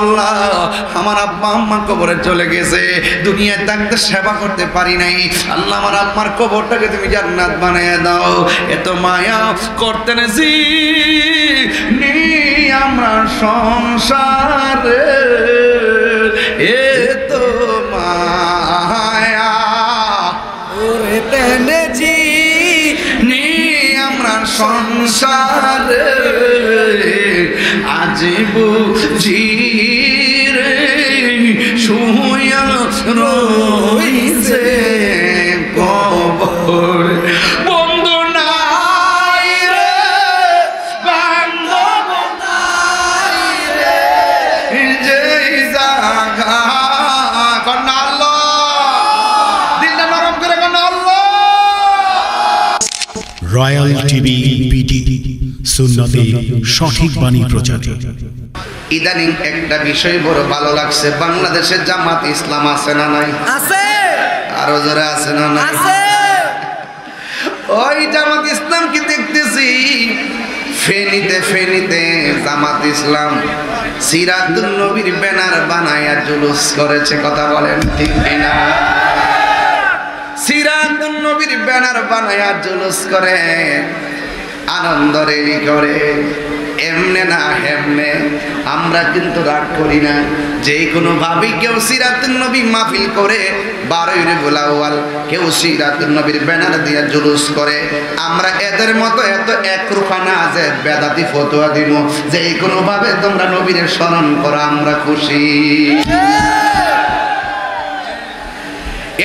আল্লাহ, আমার আব্বা আম্মা কবরে চলে গেছে, দুনিয়ায় থাকতে সেবা করতে পারি নাই, আল্লাহ আমার আম্মার কবরটাকে তুমি জান্নাত বানিয়ে দাও। এত মায়া করতে নেছি আমরা সংসারে, এত মায়া করতে নেছি আমরা সংসারে, আজ বুঝি রে শুয়া রইছে কবর, বন্ধু নাই রে বান্ধব নাই রে, যেই জায়গা কন্যা আল্লাহ, দিলটা নরম করে কন্যা আল্লাহ। রয়্যাল টিভি বিডি, সুন্নতে সঠিক বাণী প্রচার। ইদানিং একটা বিষয় বড় ভালো লাগছে, বাংলাদেশে জামাত ইসলাম আছে না নাই? আছে। আরো জোরে আছে না নাই? আছে। ওই জামাত ইসলাম কি দেখতেছি ফেনীতে জামাত ইসলাম সিরাতুন নবীর ব্যানার বানায়া জুলুস করেছে, কথা বলেন ঠিক না? সিরাতুন নবীর ব্যানার বানায়া জুলুস করে, আনন্দ রেলি করে, এমনে না হেমনে। আমরা কিন্তু রাগ করি না, যে কোনো ভাবে কেউ সিরাতুন নবী মাহফিল করে, 12 রবিউল আউয়াল কেউ সিরাতুন নবীর ব্যানার দিয়ে জুলুস করে, আমরা এদের মতো এত একরূপা না যে বেদাতি ফতোয়া দিব, যে কোনো ভাবে তোমরা নবীর স্মরণ করো, আমরা খুশি।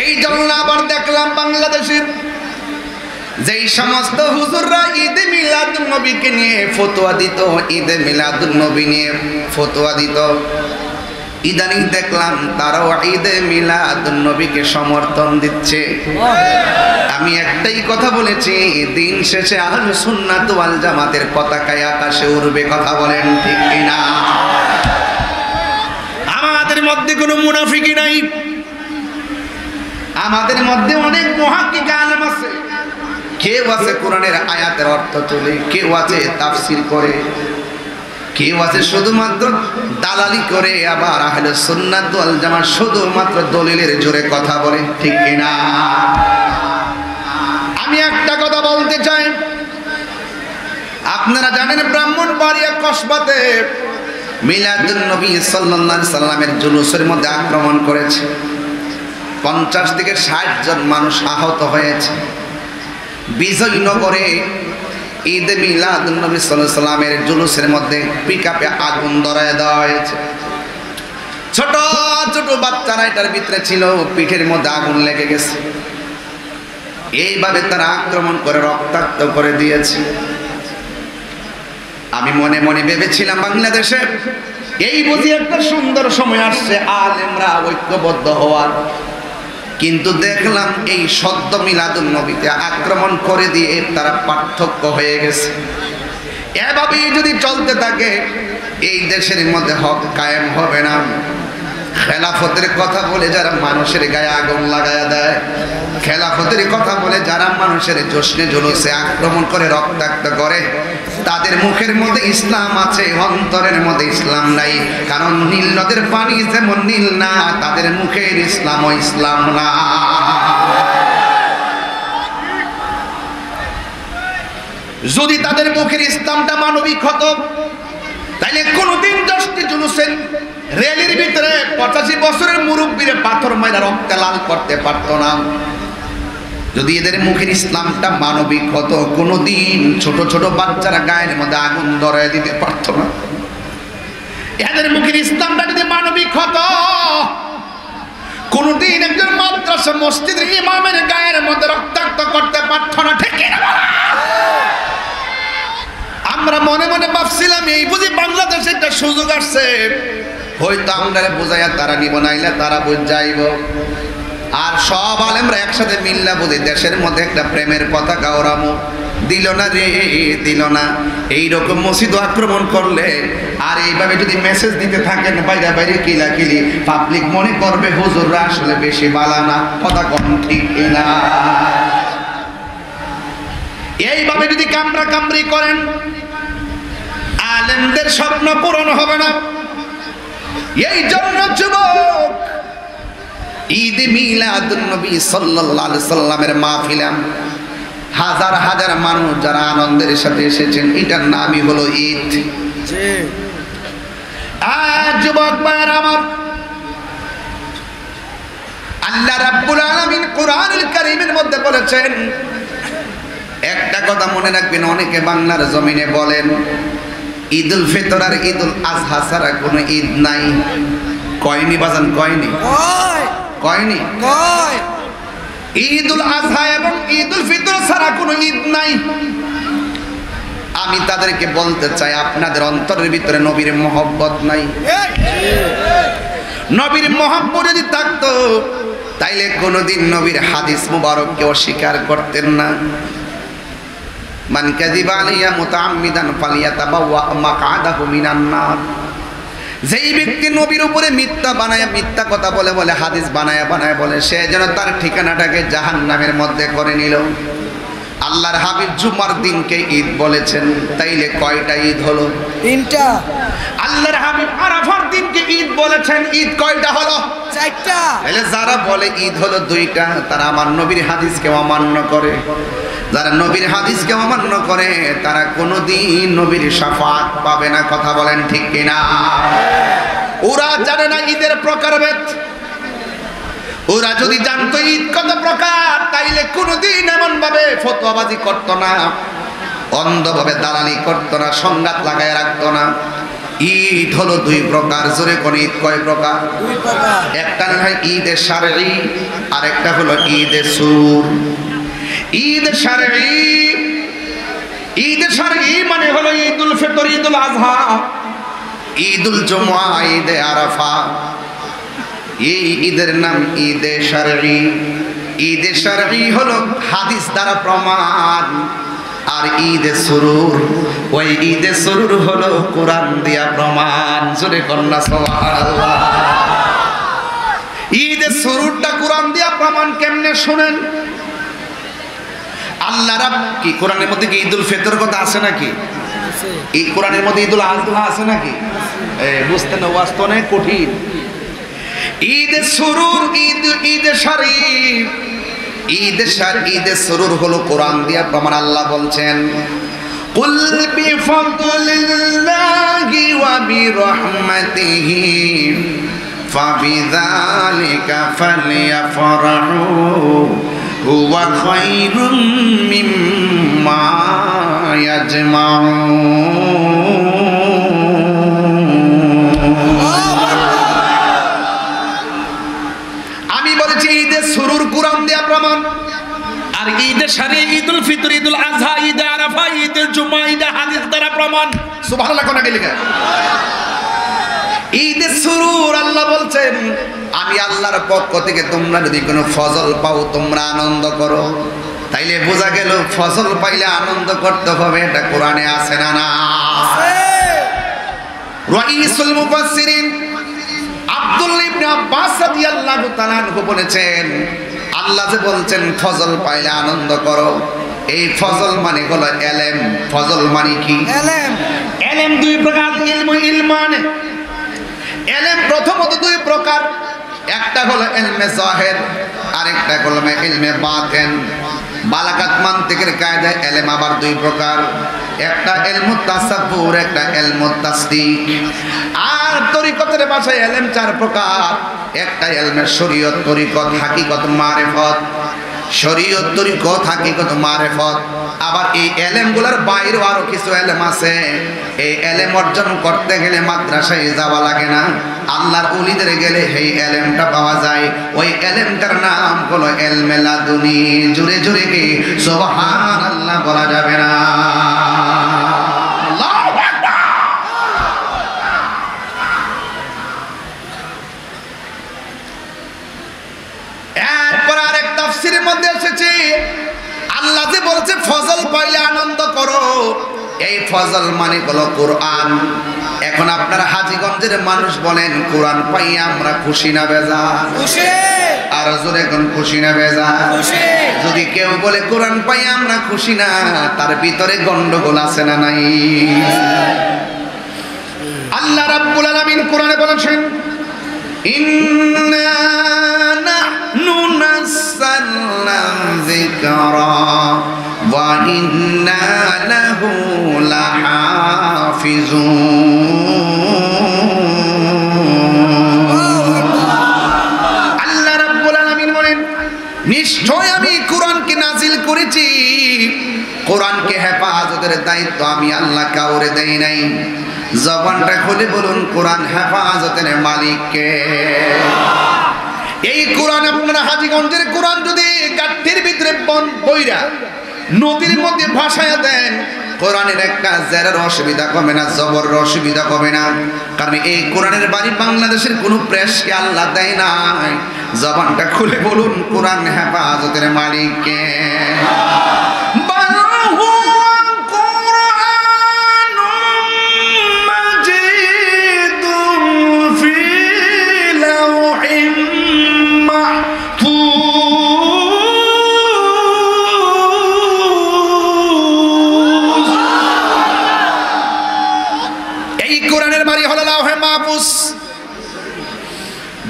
এই জন্য আবার দেখলাম বাংলাদেশের যেই সমস্ত হুজুররা ঈদে মিলাদুন নবীকে নিয়ে ফতোয়া দিত, ঈদে মিলাদুন নবী নিয়ে ফতোয়া দিত, ইদানিং দেখলাম তারাও ঈদে মিলাদুন নবীকে সমর্থন দিচ্ছে। আমি একটাই কথা বলেছি, দিন শেষে আহলুস সুন্নাত ওয়াল জামাতের পতাকায় আকাশে উড়বে, কথা বলেন ঠিক কিনা? আমাদের মধ্যে কোনো মুনাফিকি নাই, আমাদের মধ্যে অনেক মুহাক্কিক আলেম আছে, কেউ আছে কোরআনের আয়াতের অর্থ তোলে, কেউ আছে তাফসীর করে, কেউ আছে শুধুমাত্র দালালি করে, আবার আহলে সুন্নাত ওয়াল জামাত শুধুমাত্র দলিলের জোরে কথা বলে, ঠিক কিনা? আমি একটা কথা বলতে চাই, আপনারা জানেন ব্রাহ্মণবাড়িয়া কসবাতে মিলাদুন নবী সাল্লাল্লাহু আলাইহি সাল্লামের জুলুসের মধ্যে আক্রমণ করেছে, 50 থেকে 60 জন মানুষ আহত হয়েছে। বিজয়নগরে ঈদে মিলাদুন নবী সাল্লাল্লাহু আলাইহি সাল্লামের জুলুসের মধ্যে পিকআপে আগুন ধরায় দেওয়া হয়েছে। ছোট ছোট বাচ্চারা এটার ভিতরে ছিল, পিঠের মধ্যে আগুন লেগে গেছে। এইভাবে তারা আক্রমণ করে রক্তাক্ত করে দিয়েছে। আমি মনে মনে ভেবেছিলাম বাংলাদেশে এই বুঝি একটা সুন্দর সময় আসছে আলেমরা ঐক্যবদ্ধ হওয়ার, কিন্তু দেখলাম এই সদ্য মিলাদুন নবীতে আক্রমণ করে দিয়ে তারা পার্থক্য হয়ে গেছে। এভাবেই যদি চলতে থাকে এই দেশের মধ্যে হক কায়েম হবে না। খেলাফতের কথা বলে যারা মানুষের গায়ে আগুন লাগায়া দেয়, খেলাফতের কথা বলে যারা মানুষের জশ্নে জুলুসে আক্রমণ করে রক্তাক্ত করে, তাদের মুখের মধ্যে ইসলাম আছে, অন্তরের মধ্যে ইসলাম নাই। কারণ নীল নদের পানি যেমন নীল না, তাদের মুখের ইসলামও ইসলাম না। যদি তাদের মুখের ইসলামটা মানবিক হতো, তাইলে কোনদিন জশ্নে জুলুসের রেলের ভিতরে 85 বছরের মুরব্বীরে পাথর মাইরা রক্তে লাল করতে পারতো না। যদি এদের মুখের ইসলামটা মানবিক হতো, কোনদিন ছোট ছোট বাচ্চারা গায়ের মধ্যে আগুন ধরায় দিতে পারতো না। এদের মুখের ইসলামটা যদি মানবিক হতো, কোনদিন একজন মাদ্রাসা মসজিদের ইমামের গায়ের মধ্যে রক্তাক্ত করতে পারতো না, ঠিক না? আমরা মনে মনে ভাবছিলাম এই বুঝি বাংলাদেশে একটা সুযোগ আসছে, হয়তো আমরা বুঝাইয়া তারা নিব, নাইলে তারা বুঝ যাইব। আর সব আলেমরা একসাথে মিল্লা বুঝে দেশের মধ্যে একটা প্রেমের পতাকা ওরামো, দিল না রে, দিল না। এইরকম মসজিদ আক্রমণ করলে আর এইভাবে যদি মেসেজ দিতে থাকেন বাইরে বাইরে কিলাকিলি, পাবলিক মনে করবে হুজুররা আসলে বেশি বালা না, কথা কম ঠিক না? এইভাবে যদি কামরা কামরি করেন, আলেমদের স্বপ্ন পূরণ হবে না। এই জন্য যুবক, ঈদ মিলাদুন নবী সাল্লাল্লাহু আলাইহি সাল্লামের মাহফিলে হাজার হাজার মানুষ যারা আনন্দের সাথে এসেছেন, এটার নামই হলো ঈদ। যুবক ভাইরা আমার, আল্লাহ রাব্বুল আলামিন কোরআনুল কারীমের মধ্যে বলেছেন, একটা কথা মনে রাখবেন, অনেকে বাংলার জমিনে বলেন ঈদুল ফিতর আর ঈদুল আজহা ছাড়া কোনো ঈদ নাই। কয়নি বাজান? কয়নি? কয়নি? ঈদুল আজহা এবং ঈদুল ফিতর ছাড়া কোনো ঈদ নাই। আমি তাদেরকে বলতে চাই, আপনাদের অন্তরের ভিতরে নবীর মহব্বত নাই। নবীর মহব্বত যদি থাকতো তাইলে কোনোদিন নবীর হাদিস মুবারককে অস্বীকার করতেন না। মান কাযিবা আলাইয়া মুতাআম্মিদান ফালিয়াতাবাওয়া মাকআদাহু মিনান নার। যেই ব্যক্তি নবীর উপরে মিথ্যা বানায়, মিথ্যা কথা বলে বলে হাদিস বানায় বলে, সে যেন তার ঠিকানাটাকে জাহান্নামের মধ্যে করে নিল। আল্লাহর হাবিব জুমার দিনকে ঈদ বলেছেন, তাইলে কয়টা ঈদ হলো? 3টা। আল্লাহর হাবিব আরাফার দিনকে ঈদ বলেছেন, ঈদ কয়টা হলো? 4টা। তাহলে যারা বলে ঈদ হলো 2টা, তারা আমার নবীর হাদিসকে অমান্য করে। যারা নবীর হাদিসকে অমান্য করে তারা কোনোদিন নবীর শাফাত পাবে না। কথা বলেন ঠিক কিনা? ওরা জানে না ঈদের প্রকারভেদ। ওরা যদি জানতো ঈদ কত প্রকার, তাইলে কোনোদিন এমন ভাবে ফতোয়াবাজি করতো না, অন্ধভাবে দালালি করতো না, সংঘাত লাগায় রাখতো না। ঈদ হলো 2 প্রকার। জোরে কোন ঈদ কয় প্রকার? 2 প্রকার। একটা হয় ঈদে শারঈ, আর একটা হলো ঈদে সুরুর। ঈদে শারঈ, ঈদে শারঈ মানে হলো ঈদুল ফিতর, ঈদুল আজহা, ঈদুল জুমআ, ঈদে আরাফা। এই ঈদের নাম ঈদে শারঈ। ঈদে শারঈ হলো হাদিস দ্বারা প্রমাণ, আর ঈদে সুরুর, ওই ঈদে সুরুর হলো কোরআন দিয়া প্রমাণ। জোরে কন্যা সুবহানাল্লাহ। ঈদে সুরুরটা কোরআন দিয়া প্রমাণ কেমনে শুনেন। আল্লাহ রাব্বুল কি কোরআনের মধ্যে কি ঈদুল ফিতর কথা আছে নাকি? এই কোরআনের মধ্যে ঈদুল আজহা আছে নাকি? বুঝতে না, ওয়াজ তো অনেক কঠিন। ঈদে সুরুর, ঈদে শরীফ, ঈদে সুরুর হলো কোরআন দিয়া প্রমাণ। আল্লাহ বলছেন, কুল বিফাদলিল্লাহি ওয়া বিরহমাতিহি ফাবিযালিকা ফালইফরাহু হুয়া খায়রুম মিম্মা ইয়াজমাউন। আমি বলেছি ঈদে সুরুর কোরআন দেয়া প্রমাণ, আর ঈদে শারঈ, ঈদুল ফিতর, ঈদুল আজহা, ঈদে আরাফা, ঈদুল জুমআ, ঈদে হাদিস দ্বারা প্রমাণ। সুবহানাল্লাহ কোন আগে লেখা। ঈদে সুরুর আল্লাহ বলছেন, আমি আল্লাহর পক্ষ থেকে তোমরা যদি কোনো ফজল পাও তোমরা আনন্দ করো। তাইলে বোঝা গেল ফজল পাইলে আনন্দ করতে হবে, এটা কোরআনে আছে না? না। রাইসুল মুফাসসিরিন আব্দুল্লাহ ইবনে আব্বাস রাদিয়াল্লাহু তাআলা আনহু বলেছেন, আল্লাহ যে বলছেন ফজল পাইলে আনন্দ করো, এই ফজল মানে হলো এলেম। ফজল মানে কি? এলেম। এলেম 2 প্রকার, ইলম, ইলমান। এলেম প্রথমত 2 প্রকার, একটা হলো ইলমে যাহির, আরেকটা হলো ইলমে বাতিন। বালাগাত মানতিকের কায়দায় এলেম আবার 2 প্রকার, একটা ইলমুত তাসাব্বুর, একটা ইলমুত তাসদিক। আর তরিকতের ভাষায় এলেম 4 প্রকার, একটা ইলমে শরীয়ত, তরিকত, হাকিকত, মারিফত। শরীয়ত, তরিকত, হাকিকত, মারিফত। আবার এই এলেমগুলোর বাইরেও আরো কিছু এলেম আছে। এই এলেম অর্জন করতে গেলে মাদ্রাসায় যাওয়া লাগে না, আল্লাহর ওলিদের গেলে এই এলেমটা পাওয়া যায়। ওই এলেমটার নাম হলো ইলমে লাদুনী। জোরে জোরে কি সুবহানাল্লাহ বলা যাবে না? আল্লাহু আকবার। এরপর আরেক তাফসীরের মধ্যে এসেছে, আল্লাহ যে বলছে ফজল পাইলে আনন্দ করো, এই ফজল মানে হলো কোরআন। এখন আপনারা হাজীগঞ্জের মানুষ বলেন, কোরআন পাইয়া আমরা খুশি না বেজার? খুশি। আর জোরে কোন খুশি না বেজার? খুশি। যদি কেউ বলে কোরআন পাইয়া আমরা খুশি না, তার ভিতরে গন্ডগোল আছে না নাই? আল্লাহ রাব্বুল আলামিন কোরআনে বলেছেন, ইন্না নাহনু নাযালনা যিকরা ওয়া ইন্না লাহু লাহাফিজুন। আল্লাহ রাব্বুল আলামিন বলেন, নিশ্চয় আমি কোরআনকে নাজিল করেছি, কোরআনকে হেফাজতের দায়িত্ব আমি আল্লাহ কাউরে দেই নাই। জবানটা খুলে বলুন, কোরআন হেফাজতের মালিক কে? এই কোরআন আপনারা হাজীগঞ্জের কোরআন যদি গাঠের ভিতরে বইরা নদীর মধ্যে ভাসায়া দেন, কোরআনের একটা জেরের অসুবিধা কমে না, জবর অসুবিধা কমে না। কারণ এই কোরআনের বাড়ি বাংলাদেশের কোনো প্রেসকে আল্লাহ দেয় নাই। জবানটা খুলে বলুন, কোরআন হেফাজতের মালিক কে?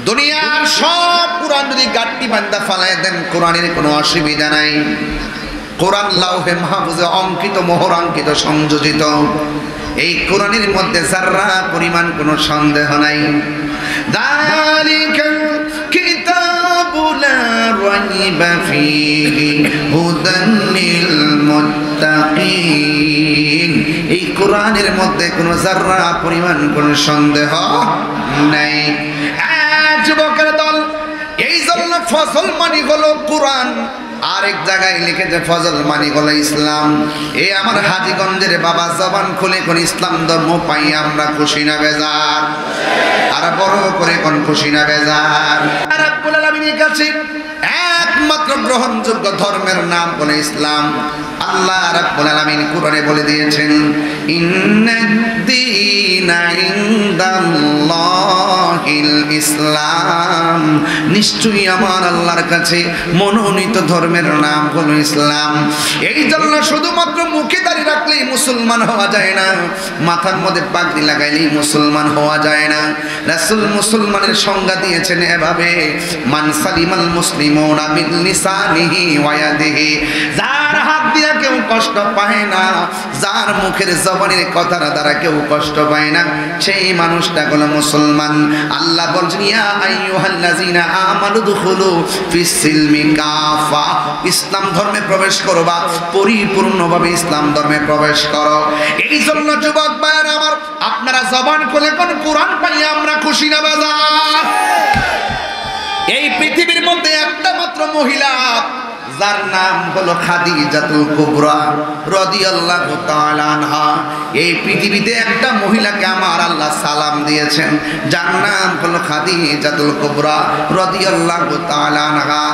দুনিয়ার সব কোরআন যদি গাট্টি বান্দা ফালায় দেন, কোরআনের কোনো অসুবিধা নাই। কোরআন লাউহে মাহফুজে অঙ্কিত, মোহরাঙ্কিত, সংযোজিত। এই কোরআনের মধ্যে যারা পরিমাণ কোনো সন্দেহ নাই। যালিকাল কিতাবু লা রাইবা ফীহি হুদান লিল মুত্তাকিন। এই কোরআনের মধ্যে কোনো যারা পরিমাণ কোনো সন্দেহ নাই। যুবকের দল, এই জন্য ফজল মানি হলো কোরআন, আরেক জায়গায় লিখেছে ফজল মানি হলো ইসলাম। এই আমার হাজীগঞ্জের বাবা জবান খুলে কোন ইসলাম ধর্ম পাই আমরা খুশি না বেজার? আর বড় করে কোন খুশি না বেজার? রাব্বুল আলামিনের কাছে একমাত্র গ্রহণযোগ্য ধর্মের নাম বলে ইসলাম। আল্লাহ রাব্বুল আলামিন কোরআনে বলে দিয়েছেন, ইন্নাদ-দীনা ইনদাল্লাহিল ইসলাম। নিশ্চয়ই আমার আল্লাহর কাছে মনোনীত ধর্মের নাম হলো ইসলাম। এই জন্য শুধুমাত্র মুখে দাঁড়িয়ে রাখলেই মুসলমান হওয়া যায় না, মাথার মধ্যে পাগড়ি লাগাইলেই মুসলমান হওয়া যায় না। রাসূল মুসলমানের সংজ্ঞা দিয়েছেন এভাবে, মান সালিমাল মুসলিমুনা মিন লিসানিহি ওয়া ইয়াদিহি। যার হাত দিয়ে কেউ কষ্ট পায় না, যার মুখের জবানের কথার দ্বারা কেউ কষ্ট পায় না, সেই মানুষটা হলো মুসলমান। আল্লাহ বলছেন, ইয়া আইয়ুহাল্লাযিনা আমানু দুখুলু ফিস সিলমি কাফা। ইসলাম ধর্মে প্রবেশ করো বা পরিপূর্ণভাবে ইসলাম ধর্মে প্রবেশ করো। এই জন্য যুবক ভাইরা আমার, আপনারা জবান খুলে কোন কোরআন পাই আমরা খুশি না বাজার? এই পৃথিবীর মধ্যে একটা মাত্র মহিলা যার নাম হলো খাদিজাতুল কুবরা রাদিয়াল্লাহু তাআলা আনহা। এই পৃথিবীতে একটা মহিলাকে আমার আল্লাহ সালাম দিয়েছেন, যার নাম হলো খাদিজাতুল কুবরা রাদিয়াল্লাহু তাআলা আনহা।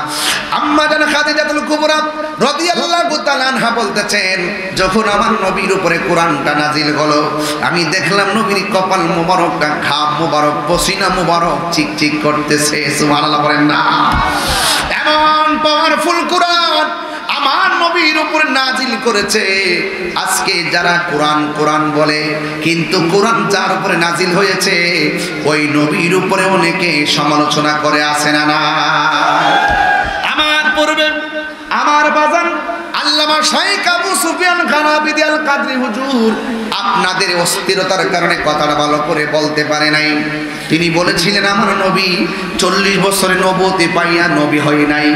আম্মা জান খাদিজাতুল কুবরা রাদিয়াল্লাহু তাআলা আনহা বলতেছেন, যখন আমার নবীর উপরে কোরআনটা নাজিল হলো, আমি দেখলাম নবীর কপাল মোবারকটা, ঘাম মোবারক, পসিনা মোবারক চিকচিক করতেছে। সুবহানাল্লাহ বলেন না? এমন পাওয়ারফুল কোরআন আমার নবীর উপরে নাজিল করেছে। আজকে যারা কোরআন কোরআন বলে, কিন্তু কোরআন যার উপরে নাজিল হয়েছে ওই নবীর উপরে অনেকে সমালোচনা করে, আসে না না? আমার পূর্বে আমার বাজান আল্লামা শাইখ আবু সুফিয়ান খান আবিদি আল কাদরি হুজুর আপনাদের অস্থিরতার কারণে কথাটা ভালো করে বলতে পারে নাই। তিনি বলেছিলেন, আমার নবী 40 বছরে নবুয়ত পাইয়া নবী হয় নাই।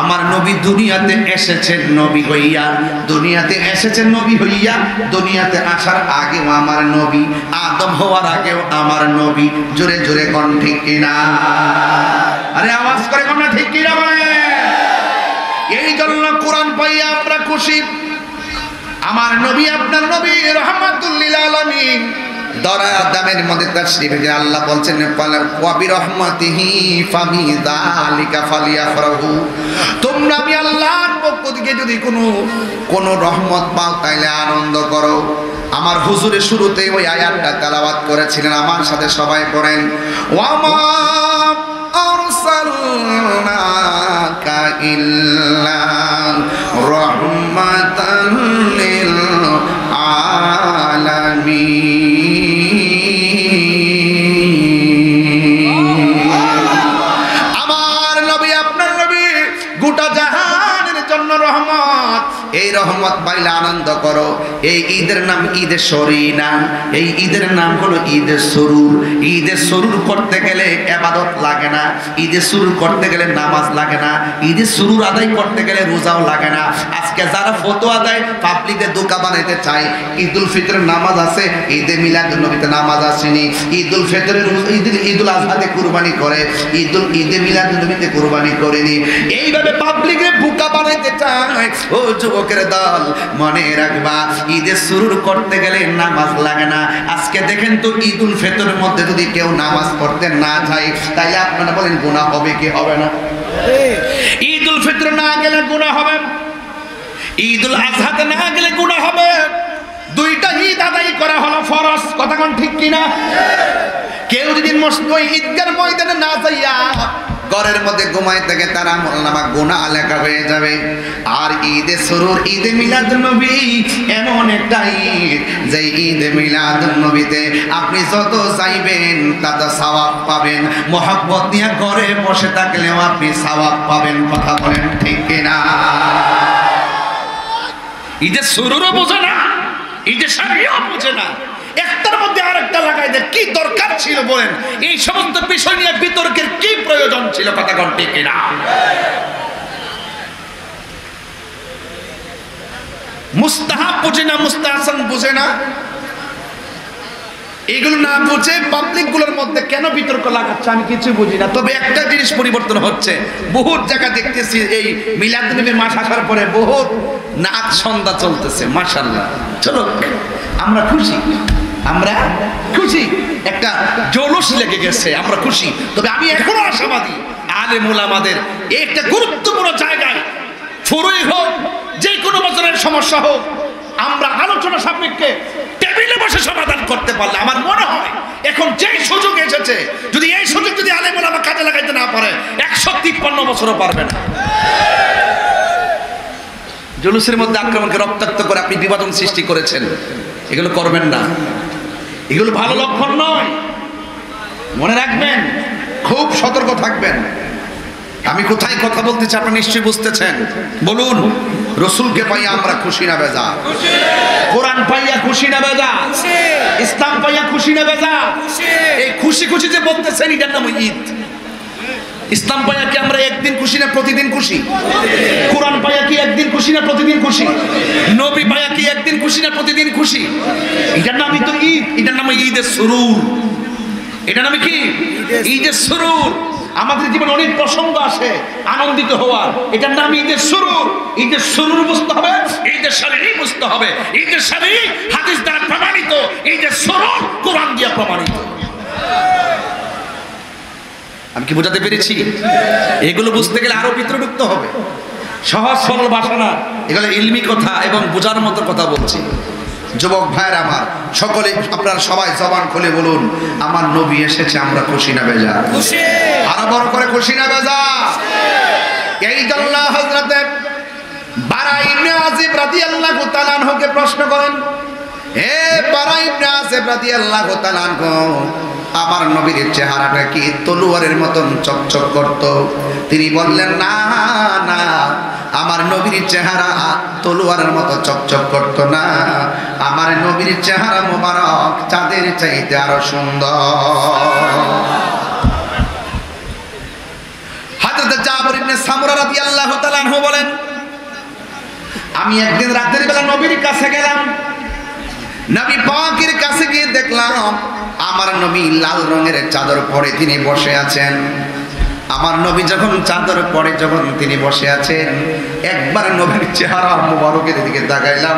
আমার নবী দুনিয়াতে এসেছেন নবী হইয়া, দুনিয়াতে এসেছেন নবী হইয়া, দুনিয়াতে আসার আগেও আমার নবী, আদম হওয়ার আগেও আমার নবী। জোরে জোরে কোন ঠিক কিনা? আরে আওয়াজ করে কোন ঠিক কিনা বলে? এই জন্য কোরআন পাইয়া আমরা খুশি। আমার নবী, আপনার নবী রাহমাতুল লিল আলামিন দরা আদমের মধ্যে তাশরীফে যে আল্লাহ বলছেন, ওয়া বিরহমাতিহি ফাবিযালিকা ফালিয়াফরাহু। তোমরা আমি আল্লাহর পক্ষ থেকে যদি কোনো রহমত পাও তাইলে আনন্দ করো। আমার হুজুরের শুরুতে ওই আয়াতটা তেলাওয়াত করেছিলেন, আমার সাথে সবাই পড়েন, ওয়া মা আরসালনাকা ইল্লা রাহমাতান লিল আলামিন। এই রহমত পাইলে আনন্দ করো। এই ঈদের নাম ঈদে শরীনা, এই ঈদের নাম হলো ঈদে সুরুর। ঈদে সুরুর করতে গেলে ইবাদত লাগে না, ঈদে সুরুর করতে গেলে নামাজ লাগে না, ঈদে সুরুর আদায় করতে গেলে রোজাও লাগে না। আজকে যারা ফতোয়া দেয় পাবলিকে দোকা বানাইতে চায়, ঈদুল ফিতরের নামাজ আছে, ঈদে মিলাদুন নবীতে নামাজ আসেনি, ঈদুল ফিতরের ঈদুল আজহাতে কুরবানি করে, ঈদে মিলাদুন নবীতে কুরবানি করেনি। এইভাবে পাবলিকে বোকা বানাইতে চায়। ও যুবকের দল, মনে রাখবা ঈদে সুরুর করতে গেলে নামাজ লাগে না। আজকে দেখেন তো ঈদুল ফিতরের মধ্যে যদি কেউ নামাজ পড়তে না চায়, তাইলে আপনারা বলেন গুনাহ হবে কি হবে না? ঈদুল ফিতর না গেলে গুনাহ হবে, ঈদুল আজহাতে না গেলে গুনাহ হবে। দুইটা ঈদ আদায় করা হলো ফরজ, কথা কোন ঠিক কিনা? কেউ যদি ঈদগার ময়দানে না যাইয়া ঘরের মধ্যে ঘুমায় থাকে, তার আমলনামা গুনাহ লেখা হয়ে যাবে। আর ঈদে সুরুর, ঈদে মিলাদুন নবী এমন একটা ঈদ, যে ঈদে মিলাদুন নবীতে আপনি যত চাইবেন তত সওয়াব পাবেন। মোহাব্বত নিয়ে ঘরে বসে থাকলেও আপনি সওয়াব পাবেন, কথা বলেন ঠিক কিনা? ঈদে সুরুরও বোঝে না, ঈদে শাড়িও বোঝে না, একটার মধ্যে আরেকটা লাগাই দেয়। কি দরকার ছিল বলেন? এই সমস্ত বিষয় নিয়ে বিতর্কের কি প্রয়োজন ছিল, কথা কোন ঠিক কিনা? মুস্তাহাব বুঝে না, মুস্তাহসান বুঝে না, এগুলো না বুঝে পাবলিক গুলোর মধ্যে কেন বিতর্ক লাগাচ্ছে আমি কিছু বুঝি না। তবে একটা জিনিস পরিবর্তন হচ্ছে, বহুত জায়গা দেখতেছি এই মিলাদ নবীর মাস আসার পরে বহুত নাচ সন্ধ্যা চলতেছে। মাশাআল্লাহ, চলো আমরা খুশি, আমরা খুশি, একটা জৌলুস লেগে গেছে, আমরা খুশি। তবে আমি এখনো আশাবাদী, আলেম ওলামাদের একটা গুরুত্বপূর্ণ জায়গায় ফুরুই হোক, যে কোনো বছরের সমস্যা হোক, আমরা আলোচনা সাপেক্ষে টেবিলে বসে সমাধান করতে পারলে আমার মনে হয় এখন যেই সুযোগ এসেছে, যদি এই সুযোগ যদি আলেম ওলামা কাজে লাগাইতে না পারে, 153 বছরও পারবে না। জুলুসের মধ্যে আক্রমণকে রক্তাক্ত করে আপনি বিভাজন সৃষ্টি করেছেন, এগুলো করবেন না, এগুলো ভালো লক্ষণ নয়। মনে রাখবেন, খুব সতর্ক থাকবেন। আমি কোথায় কথা বলতেছি আপনারা নিশ্চয়ই বুঝতেছেন। বলুন, রসুলকে পাইয়া আমরা খুশি না বেজা? কোরআন পাইয়া খুশি না বেজা? ইসলাম পাইয়া খুশি না বেজা? এই খুশি খুশি যে বলতেছেন, এটার নাম ঈদ। ইসলাম পাইয়া কি আমরা একদিন খুশি না প্রতিদিন খুশি? কোরআন পাইয়া কি একদিন খুশি না প্রতিদিন খুশি? নবী পাইয়া কি একদিন খুশি না প্রতিদিন খুশি? এটার নামই তো ঈদ, এটার নাম ঈদে সুরুর। এটার নামে কি? ঈদে সুরুর। আমাদের জীবনে অনেক প্রসঙ্গ আসে আনন্দিত হওয়ার, এটার নাম ঈদের সুরুর। ঈদের সুরুর বুঝতে হবে, ঈদের শারীরিক বুঝতে হবে। ঈদের শারীরিক হাদিস দ্বারা প্রমাণিত, ঈদের সুরুর কোরআন দিয়ে প্রমাণিত। আমি কি বোঝাতে পেরেছি? এগুলো বুঝতে গেলে আরো ভিতরে ঢুকতে হবে। সহজ সরল ভাষা না, এগুলো ইলমি কথা এবং বোঝার মতো কথা বলছি। যুবক ভাইরা আমার, সকলে আপনারা সবাই জবান খুলে বলুন, আমার নবী এসেছে, আমরা খুশি না বেজা? খুশি। আরো বড় করে খুশি না বেজা? এই জন্য হযরত বারা ইবনে আজিব রাদিয়াল্লাহু তাআলা আনহুকে প্রশ্ন করেন, হে বারা ইবনে আজিব রাদিয়াল্লাহু তাআলা আনহু, আমার নবীর চেহারাটা কি তলোয়ারের মতন চকচক করত? তিনি বললেন, না না, আমার নবীর চেহারা তলোয়ারের মতো চকচক করত না, আমার নবীর চেহারা মোবারক চাঁদের চাইতে আরো সুন্দর। হযরত জাবর ইবনে সামরা রাদিয়াল্লাহু তাআলা আনহু বলেন, আমি একদিন রাতের বেলা নবীর কাছে গেলাম, নবী পাকের কাছে গিয়ে দেখলাম আমার নবী লাল রঙের চাদর পরে তিনি বসে আছেন। আমার নবী যখন চাদর পরে যখন তিনি বসে আছেন, একবার নবীর চেহারা মুবারকের দিকে তাকাইলাম,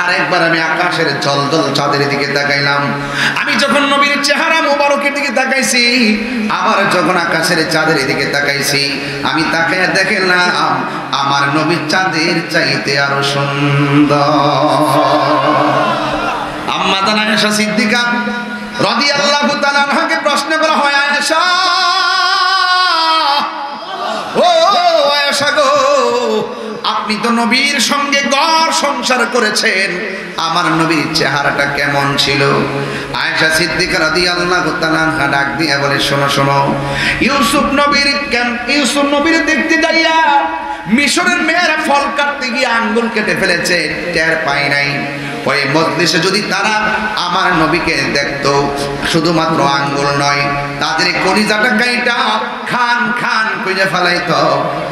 আর একবার আমি আকাশের জলজল চাঁদের দিকে তাকাইলাম। আমি যখন নবীর চেহারা মুবারকের দিকে তাকাইছি, আবার যখন আকাশের চাঁদের দিকে তাকাইছি, আমি তাকাইয়া দেখলাম আমার নবীর চাঁদের চাইতে আরো সুন্দর। আম্মা জানা আয়েশা সিদ্দিকা রাদিয়াল্লাহু তাআলা আনহাকে প্রশ্ন করা হয়, আয়েশা, ও আয়েশা গো, আপনি তো নবীর সঙ্গে ঘর সংসার করেছেন, আমার নবীর চেহারাটা কেমন ছিল? আয়েশা সিদ্দিকা রাদিয়াল্লাহু তাআলা আনহা ডাক দিয়ে বলে, শোনো শোনো, ইউসুফ নবীর দেখতে যাইয়া মিশরের মেয়েরা ফল কাটতে গিয়ে আঙ্গুল কেটে ফেলেছে, টের পায় নাই। ওই মজলিসে যদি তারা আমার নবীকে দেখতো, শুধুমাত্র আঙ্গুল নয়, তাদের কলিজাটা কাইটা খান খান কইরে ফেলাইতো,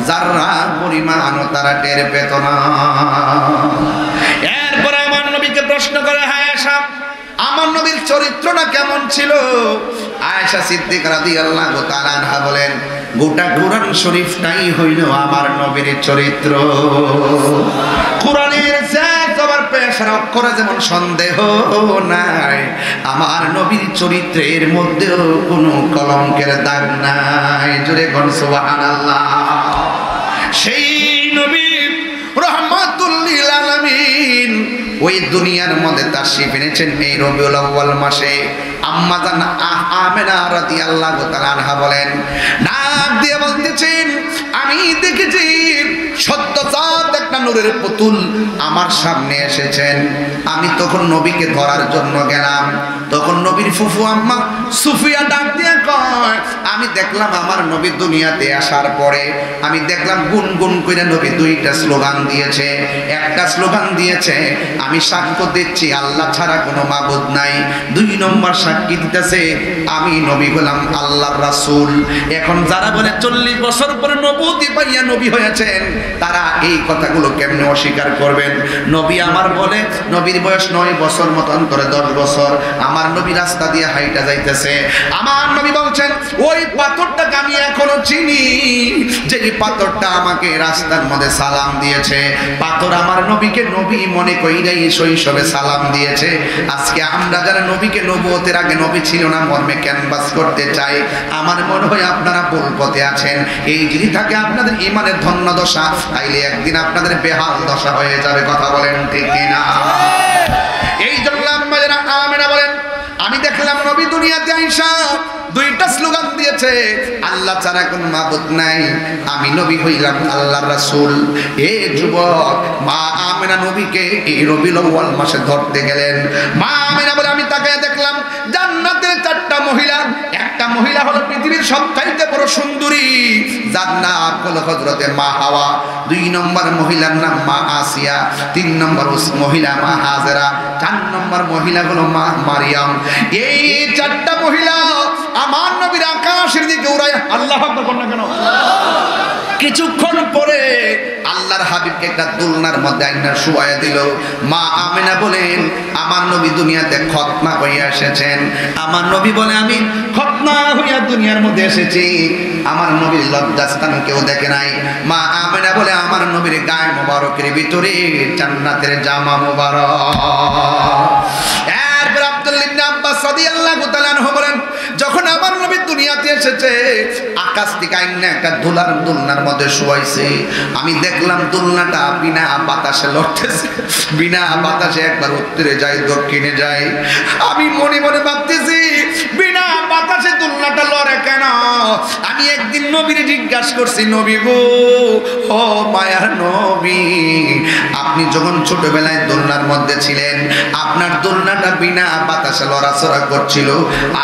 যারা পরিমাণও তারা টের পেত না। এরপরে আমার নবীকে প্রশ্ন করে আয়েশা, আমার নবীর চরিত্রটা কেমন ছিল? আয়েশা সিদ্দিকা রাদিয়াল্লাহু তাআলা আনহা বলেন, গোটা কোরআন শরীফটাই হইল আমার নবীর চরিত্র। কোরআনের সবার পেশার অক্ষরে যেমন সন্দেহ নাই, আমার নবীর চরিত্রের মধ্যেও কোনো কলঙ্কের দাগ নাই। জোরে কোন সুবহানাল্লাহ। সেই নবী রহমাতুল লিল আলামিন ওই দুনিয়ার মধ্যে তাশরীফ এনেছেন এই রবিউল আউয়াল মাসে। আম্মা জান আমেনা রাদিয়াল্লাহু তাআলা আনহা বলেন, ডাক দিয়ে বলতেছেন, আমি দেখেছি সত্যজাত একটা নূরের পুতুল আমার সামনে এসেছেন। আমি তখন নবীকে ধরার জন্য গেলাম, তখন নবীর ফুফু আম্মা সুফিয়া ডাক দিয়ে কয়, আমি দেখলাম আমার নবী দুনিয়াতে আসার পরে আমি দেখলাম গুনগুন করে নবী দুইটা স্লোগান দিয়েছে। একটা স্লোগান দিয়েছে, আমি সাক্ষ্য দিচ্ছি আল্লাহ ছাড়া কোনো মাবুদ নাই। 2 নম্বর সাক্ষী দিতেছে, আমি নবী হলাম আল্লাহর রাসূল। এখন যারা বলে 40 বছর পরে নবুয়তি পাইয়া নবী হয়েছেন, তারা এই কথাগুলো কেমনে অস্বীকার করবেন? নবী আমার বলে, নবীর বয়স 9 বছর মত অন্তরে 10 বছর, আমার নবী রাস্তা দিয়ে হাইটা যাইতেছে, আমার নবী বলছেন ওই পাথরটাকে আমি এখনো চিনি, যেই পাথরটা আমাকে রাস্তার মধ্যে সালাম দিয়েছে। পাথর আমার নবীকে নবী মনে কইরাই শৈশবে সালাম দিয়েছে। আজকে আমরা যারা নবীকে নবুয়তের আগে নবী ছিল না মর্মে ক্যানভাস করতে চাই, আমার মনে হয় আপনারা ভুল পথে আছেন। এই যদি থাকে আপনাদের ঈমানের ধন্য দশা, তাইলে একদিন আপনাদের বেহাল দশা হয়ে যাবে। কথা বলেন ঠিক কিনা? এই জন্য আমেনা বলেন, আমি দেখলাম নবী দুনিয়াতে আইসা দুইটা স্লোগান দিয়েছে, আল্লাহ ছাড়া কোনো মাবুদ নাই, আমি নবী হইলাম আল্লাহর রাসূল। এ যুবক, মা আমেনা নবীকে এই রবিউল আউয়াল মাসে ধরতে গেলেন। মা আমেনা বলে, আমি তাকায় দেখলাম জান্নাতের 4টা মহিলা। একটা মহিলা হলো পৃথিবীর সবচাইতে বড় সুন্দরী, যার নাম হলো হযরতে মা হাওয়া। 2 নম্বর মহিলার নাম মা আসিয়া, 3 নম্বর মহিলা মা হাজেরা, 4 নম্বর মহিলা হলো মা মারিয়াম। এই 4টা মহিলা আমার নবীর আকাশের দিকে উড়ায় আল্লাহু আকবার বলেন না কেন? কিছুক্ষণ পরে আল্লাহর হাবিবকে একটা দুলনার মধ্যে আইনা শুয়ায়া দিল। মা আমেনা বলেন, আমার নবী দুনিয়াতে খতনা হইয়া এসেছেন। আমার নবী বলে, আমি খতনা হইয়া দুনিয়ার মধ্যে এসেছি, আমার নবীর লজ্জাস্থান কেউ দেখে নাই। মা আমেনা বলে, আমার নবীর গায়ে মোবারকের ভিতরে জান্নাতের জামা মোবারক। এরপর আব্দুল্লাহ ইবনে আব্বাস রাদিয়াল্লাহু তাআলা আনহু বলেন, যখন আমার নবী দুনিয়াতে এসেছে, আকাশ থেকে আইনা একটা দুলনার মধ্যে শুয়াইছে। আমি দেখলাম দুলনাটা বিনা বাতাসে লড়তেছে, বিনা বাতাসে একবার উত্তরে যায় দক্ষিণে যায়। আমি মনে মনে ভাবতেছি, বিনা বাতাসে দুলনাটা লড়ে কেন? আমি একদিন নবীরে জিজ্ঞাসা করছি, নবী গো, ও মায়ার নবী, আপনি যখন ছোটবেলায় দোলনার মধ্যে ছিলেন, আপনার দোলনাটা বিনা বাতাসে লড়াচড়া করছিল,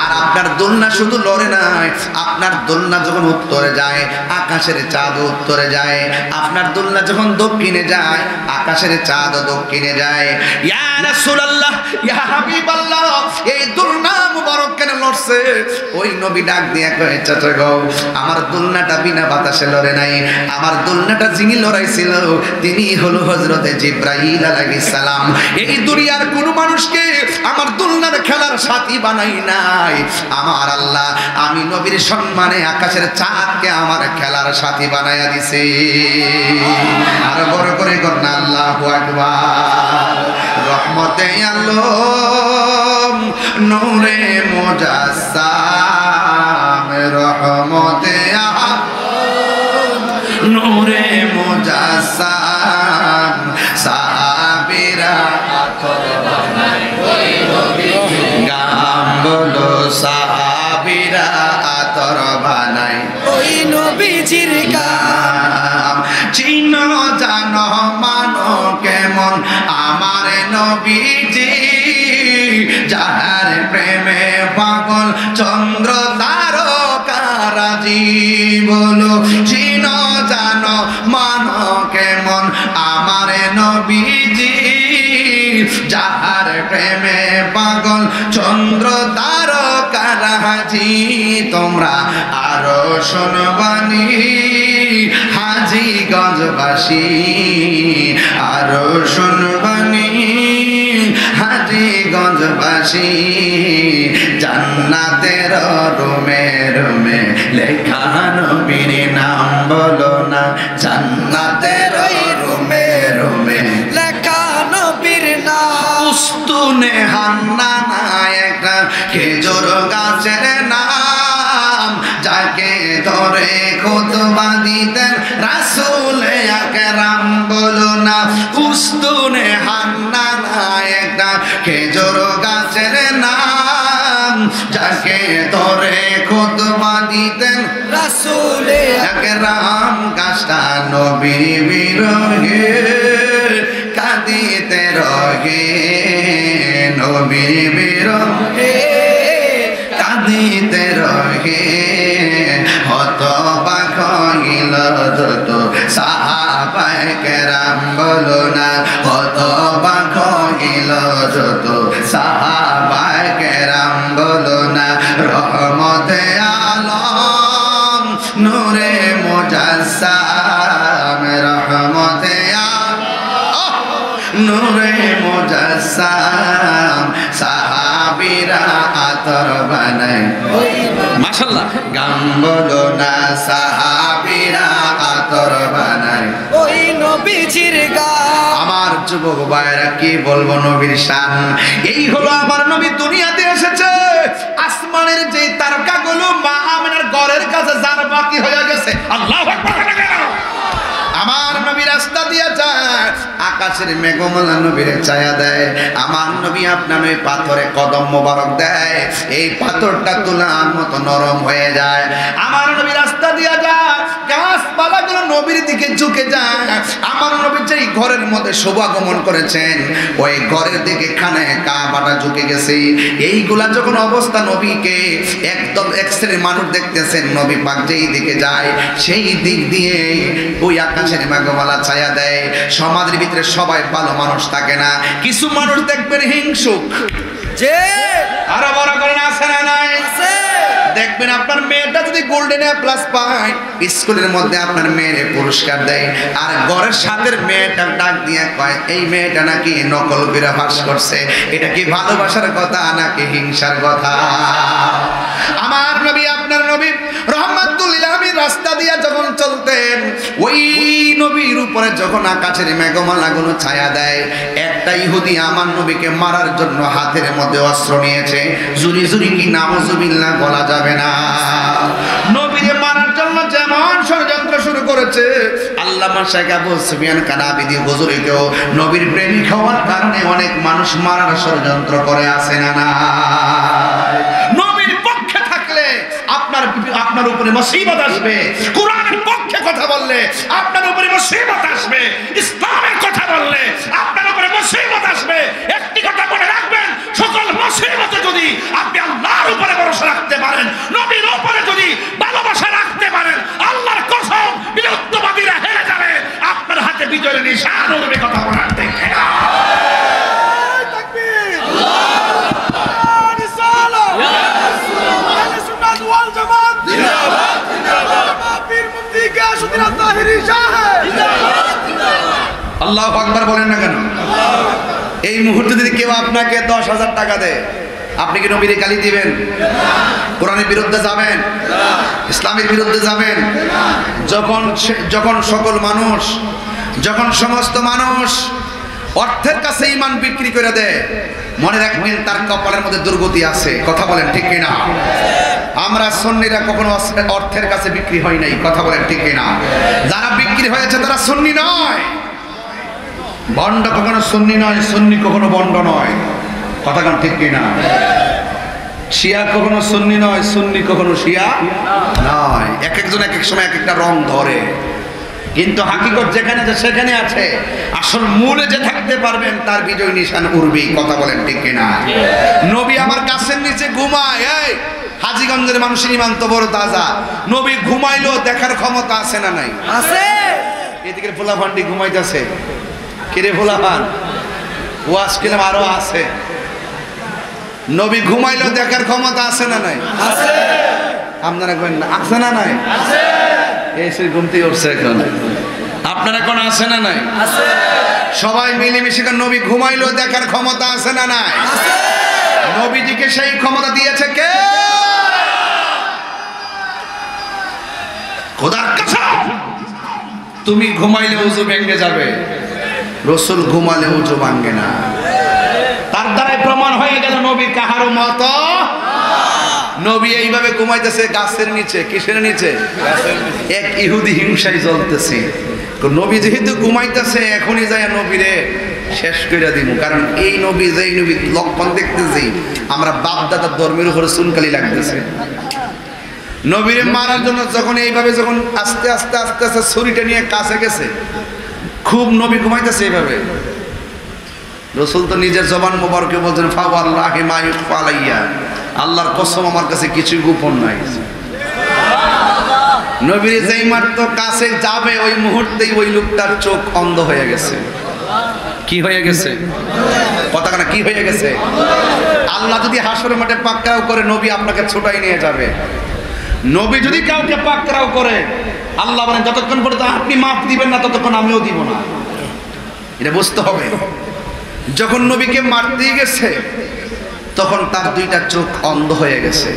আর আপনার দোলনা শুধু লড়ে নাই, আপনার দোলনা যখন উত্তরে যায় আকাশের চাঁদ উত্তরে যায়, আপনার দোলনা যখন দক্ষিণে যায় আকাশের চাঁদ দক্ষিণে যায়। ইয়া রাসূলুল্লাহ, ইয়া হাবিবাল্লাহ, এই দোলনা মুবারক কেন লড়ছে? ওই নবী ডাক দিয়ে কয়, চাচা গো, আমার দোলনাটা বিনা বাতাসে লড়ে নাই, আমার দোলনাটা যিনি লড়াইছিল তিনি হলো হযরতে জিবরাইল আলাইহিস সালাম। এই দুনিয়ার কোনো মানুষকে আমার দোলনার খেলার সাথী বানাই নাই আমার আল্লাহ। আমি নবীর সম্মানে আকাশের চাঁদকে আমার খেলার সাথী বানাইয়া দিছে। আর বড় করে কন্যা আল্লাহু আকবার। রহমতে আলম নূরে মুজাসসাম, রহমতে আলম নূরে মুজাসসাম, সাহাবীরা গাম বলো, সাহাবীরা আতর বানাই ওই নবীজির গাম। চিনো জানো মানো কেমন আমার নবীজি, যাহার প্রেমে পাগল চন্দ্র তারকারাজি। বলো চিনো জানো মানো তোমরা আরো শুনবানি হাজীগঞ্জবাসী আরো শুনবানি হাজীগঞ্জবাসী জান্নাতের রুমে রুমে লেখা নবীর নাম বলো না জান্নাতের রুমে রুমে লেখা নবীর নাম উস্তুনে হান্নানা একটা খেজুর গাছের নাম যাকে ধরে খুতবা দিতেন রাসূল আকরাম বলো না উস্তুনে হান্নানা একটা খেজুর গাছের নাম যাকে ধরে খুতবা দিতেন রাসূল আকরাম গাছটা নবীর বিরহে কাঁদিতে রহে নবীর বিরহে কাঁদিতে রহে হতবাক হইল যত সাহাবায়ে কেরাম বলো না হতবাক হইল যত সাহাবায়ে কেরাম বলো না রহমতে আলম নূরে মুজাসসাম রহমতে নূরে মুজাসসাম সাহাবীরা আতর বানায় মাশাআল্লাহ গান বলো না সাহাবীরা আতর বানায় ওই নবীজির গান আমার যুবক ভাইরা কি বলবো নবীর শান এই হলো আমার নবী দুনিয়াতে এসেছে আসমানের যে তারকাগুলো মা আমিনার ঘরের কাছে যার বাকি হয়ে গেছে আল্লাহু আকবার আমার নবী রাস্তা দিয়া যায় আকাশের মেঘমালা নবীর ছায়া দেয় আমার নবী আপনার ওই পাথরে কদম মোবারক দেয় এই পাথরটা তুলার মতো নরম হয়ে যায় আমার নবী রাস্তা দিয়া যায় গাছপালাগুলো নবীর দিকে ঝুঁকে যায় আমার নবী যেই ঘরের মধ্যে শুভাগমন করেছেন ওই ঘরের দিকে খানে কাবাটা ঝুঁকে গেছে এইগুলা যখন অবস্থা নবীকে একদম এক শ্রেণীর মানুষ দেখতেছেন নবী পাক যেই দিকে যায় সেই দিক দিয়ে ওই আকাশের মেঘমালা ছায়া দেয় সমাজের ভিতরে সবাই ভালো মানুষ থাকে না কিছু মানুষ দেখবেন হিংসুক যে আরো বড় করে আছে না নাই আছে দেখবেন আপনার মেয়েটা যদি গোল্ডেন এ প্লাস পায় স্কুলের মধ্যে আপনার মেয়ের পুরস্কার দেয় আর ঘরের সাথে মেয়েটা ডাক দিয়ে কয় এই মেয়েটা নাকি নকল করে পাস করছে এটা কি ভালোবাসার কথা নাকি হিংসার কথা আমার নবী আপনার নবী রহমাতুল লিল আলামিন রাস্তা দিয়ে যখন চলতেন ওই নবীর উপরে যখন আকাশের মেঘমালাগুলো ছায়া দেয় একটা ইহুদি আমার নবীকে মারার জন্য হাতের মধ্যে অস্ত্র নিয়েছে জুরি জুরি কি নাউজুবিল্লাহ বলা যাবে না নবীকে মারার জন্য যেমন ষড়যন্ত্র শুরু করেছে আল্লামা শাইখ আবু সুফিয়ান কানাবিদি হুজুরকেও নবীর প্রেমিক হওয়ার কারণে অনেক মানুষ মারার ষড়যন্ত্র করে আসে না না নবীর পক্ষে থাকলে আপনার উপরে মুসিবত আসবে কোরআনের পক্ষে কথা বললে আপনার উপরে মুসিবত আসবে ইসলামের কথা বললে আপনার উপরে মুসিবত আসবে একটি কথা মনে রাখবেন সকল মুসিবতে যদি আপনি আল্লাহর উপরে ভরসা রাখতে পারেন নবীর উপরে যদি ভালোবাসা রাখতে পারেন আল্লাহর কসম বিরুদ্ধবাদীরা হেরে যাবে আপনার হাতে বিজয়ের নিশান উঠবে কথা বলার দেখে তাকবীর আল্লাহ রিসালাত আহলে সুন্নাত ওয়াল জামাত জিন্দাবাদ জিন্দাবাদ পীর মুফতি গিয়াসউদ্দিন আত-তাহিরি সাহেব জিন্দাবাদ জিন্দাবাদ আল্লাহু আকবার বলেন না কেন এই মুহূর্তে যদি কেউ আপনাকে 10,000 টাকা দেয় আপনি কি নবীর গালি দিবেন কোরআনের বিরুদ্ধে যাবেন ইসলামের বিরুদ্ধে যাবেন যখন সকল মানুষ যখন সমস্ত মানুষ অর্থের কাছে ঈমান বিক্রি করে দেয় মনে রাখবেন তার কপালের মধ্যে দুর্গতি আছে কথা বলেন ঠিক কিনা আমরা সুন্নিরা কখনো অর্থের কাছে বিক্রি হয় নাই কথা বলেন ঠিক কিনা যারা বিক্রি হয়েছে তারা সুন্নি নয় বন্ড কখনো সুন্নি নয় সুন্নি কখনো বন্ড নয় কথা কোন ঠিক কিনা শিয়া কখনো সুন্নি নয় সুন্নি কখনো শিয়া নয় এক একজন এক এক সময় এক একটা রং ধরে কিন্তু হাকিকত যেখানে আছে সেখানে আছে আসল মূলে যে থাকতে পারবেন তার বিজয় নিশান উড়বেই কথা বলেন ঠিক কিনা নবী আমার গাছের নিচে ঘুমায় এই হাজীগঞ্জের মানুষের ঈমান তো বড় তাজা নবী ঘুমাইলো দেখার ক্ষমতা আছে না নাই আছে এদিকে ফুলাফান্ডি ঘুমাইতেছে কিরে ফুলাফান ওয়াজ কিলাম আরো আছে নবী ঘুমাইলো দেখার ক্ষমতা আছে না নাই আছে আপনারা কইন না আছে না নাই? আছে। এই সেই ঘুমতে উঠছে এখন। আপনারা কোন আছে না নাই? আছে। সবাই মিলেমিশে নবী ঘুমাইলো দেখার ক্ষমতা আছে না নাই? আছে। নবীজিকে সেই ক্ষমতা দিয়েছে কে? খোদার কসম, তুমি ঘুমাইলে ওযু ভেঙে যাবে, রাসূল ঘুমালে ওযু ভাঙে না। তার দ্বারাই প্রমাণ হয়ে গেল নবী কাহারও মতো। নবী এইভাবে ঘুমাইতেছে গাছের নিচে। কিসের নিচে? এক ইহুদি হিংসায় জ্বলতেছে। নবী যেহেতু ঘুমাইতেছে এখনই যায় নবীরে শেষ করে দিব, কারণ এই নবী যেই নবী লক্ষণ দেখতেছি আমরা বাপ দাদার ধর্মের উপরে চুনকালি লাগতেছে। নবীরে মারার জন্য যখন এইভাবে যখন আস্তে আস্তে আস্তে আস্তে ছুরিটা নিয়ে কাছে গেছে, খুব নবী ঘুমাইতেছে এইভাবে। রাসূল তো নিজের জবান মোবারকে বলছেন ফাওয়াল্লাহি মা ইউখফা আলাইয়া, আল্লাহর কসম আমার কাছে কিছুই গোপন নাই। নবীর যেই মাত্র কাছে যাবে ওই মুহূর্তেই ওই লোকটার চোখ অন্ধ হয়ে গেছে। কি হয়ে গেছে? কথা না, কি হয়ে গেছে? আল্লাহ যদি হাসরের মাঠে পাকড়াও করে নবী আপনাকে ছোটাই নিয়ে যাবে। নবী যদি কাউকে পাকড়াও করে আল্লাহ বলেন যতক্ষণ পর্যন্ত আপনি মাফ দিবেন না ততক্ষণ আমিও দিব না। এটা বুঝতে হবে। যখন নবীকে মারতে গেছে তখন তার দুইটা চোখ অন্ধ হয়ে গেছে।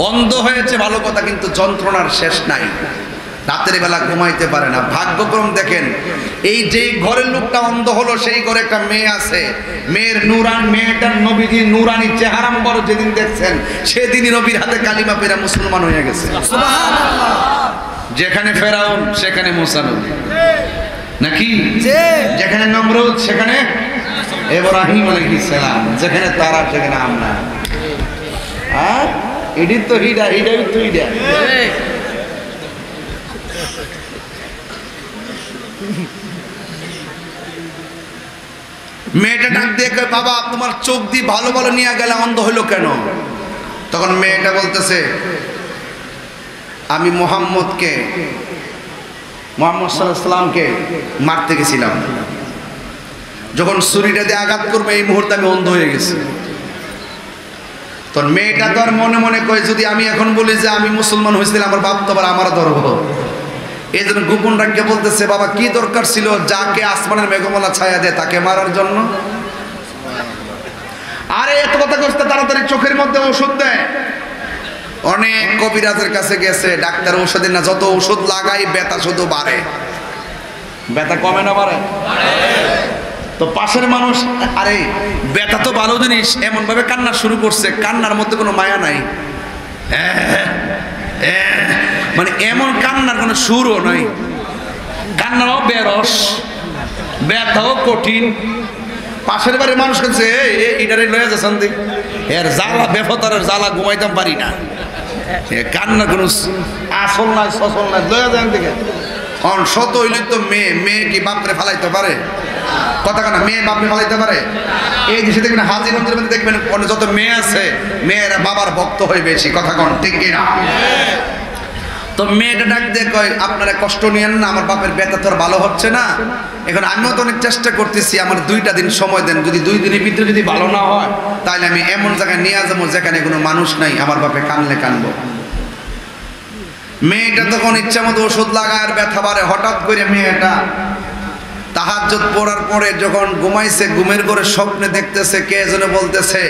অন্ধ হয়েছে ভালো কথা, কিন্তু যন্ত্রণার শেষ নাই। রাতের বেলা ঘুমাইতে পারে না। ভাগ্যক্রম দেখেন, এই যেই ঘরের লোকটা অন্ধ হলো সেই ঘরে একটা মেয়ে আছে। মেয়ের মেয়েটার নবীজি নুরানি চেহারা বড় যেদিন দেখছেন সেদিনই নবীর হাতে কালিমা পেরা মুসলমান হয়ে গেছে। যেখানে ফেরাউন সেখানে মুসা নবী, নাকি? যেখানে নমরুদ সেখানে ইব্রাহিম আলাইহিস সালাম, যেখানে তারা সেখানে আমরা। আর এডি তো হিডাই তো হিডা। মেয়েটা ডাক দিয়ে কয় বাবা তোমার চোখ দিয়ে ভালো ভালো নিয়ে গেলে অন্ধ হইলো কেন? তখন মেয়েটা বলতেছে আমি মুহাম্মদ সাল্লাল্লাহু আলাইহি সাল্লামকে মারতে গেছিলাম, যখন ছুরিটা দিয়ে আঘাত করবে এই মুহূর্তে আমি অন্ধ হয়ে গেছি। তখন মেয়েটা তো আর মনে মনে কয় যদি আমি এখন বলি যে আমি মুসলমান হয়েছিলাম আমার বাপ তো আবার আমার ধরব। এই জন্য গোপন রাখকে বলতেছে বাবা কি দরকার ছিল যাকে আসমানের মেঘমালা ছায়া দেয় তাকে মারার জন্য? আরে এত কথা করতে তাড়াতাড়ি চোখের মধ্যে ওষুধ দেয়। অনেক কবিরাজের কাছে গেছে, ডাক্তার ওষুধের না, যত ওষুধ লাগাই ব্যথা শুধু বাড়ে। ব্যথা কমে না বাড়ে? তো পাশের মানুষ আরে ব্যথা তো ভালো জিনিস এমন ভাবে কান্না শুরু করছে, কান্নার মধ্যে কোনো মায়া নাই, মানে এমন কান্নার কোনো সুরও নাই, কান্নাও বেরস, ব্যথাও কঠিন। পাশের বাড়ির মানুষ কাছে এটারে লয়ে যাচ্ছেন এর জ্বালা বেফতারের জ্বালা ঘুমাইতাম পারি না, কান্নার কোনো আসল নাই সচল নাই, লয়ে যান দিকে। শত হইলে তো মেয়ে কি বাপরে ফালাইতে পারে? কথা কেন, মেয়ে বাপরে ফালাইতে পারে? এই দেশে দেখবেন হাজিগঞ্জের মধ্যে দেখবেন যত মেয়ে আছে মেয়েরা বাবার ভক্ত হয়ে বেশি। কথা কন ঠিক কিনা? তো মেয়েটা ডাক দিয়ে কয় আপনারা কষ্ট নিয়েন না, আমার বাপের ব্যথা তো আর ভালো হচ্ছে না, এখন আমিও তো অনেক চেষ্টা করতেছি, আমার 2টা দিন সময় দেন, যদি 2 দিনের ভিতরে যদি ভালো না হয় তাহলে আমি এমন জায়গায় নিয়ে যাবো যেখানে কোনো মানুষ নাই, আমার বাপে কানলে কানবো। মেয়েটা তখন ইচ্ছা মতো ওষুধ লাগায় আর ব্যথা বাড়ে। হঠাৎ করে মেয়েটা তাহাজ্জুদ পড়ার পরে যখন ঘুমাইছে ঘুমের ঘরে স্বপ্নে দেখতেছে কে যেন বলতেছে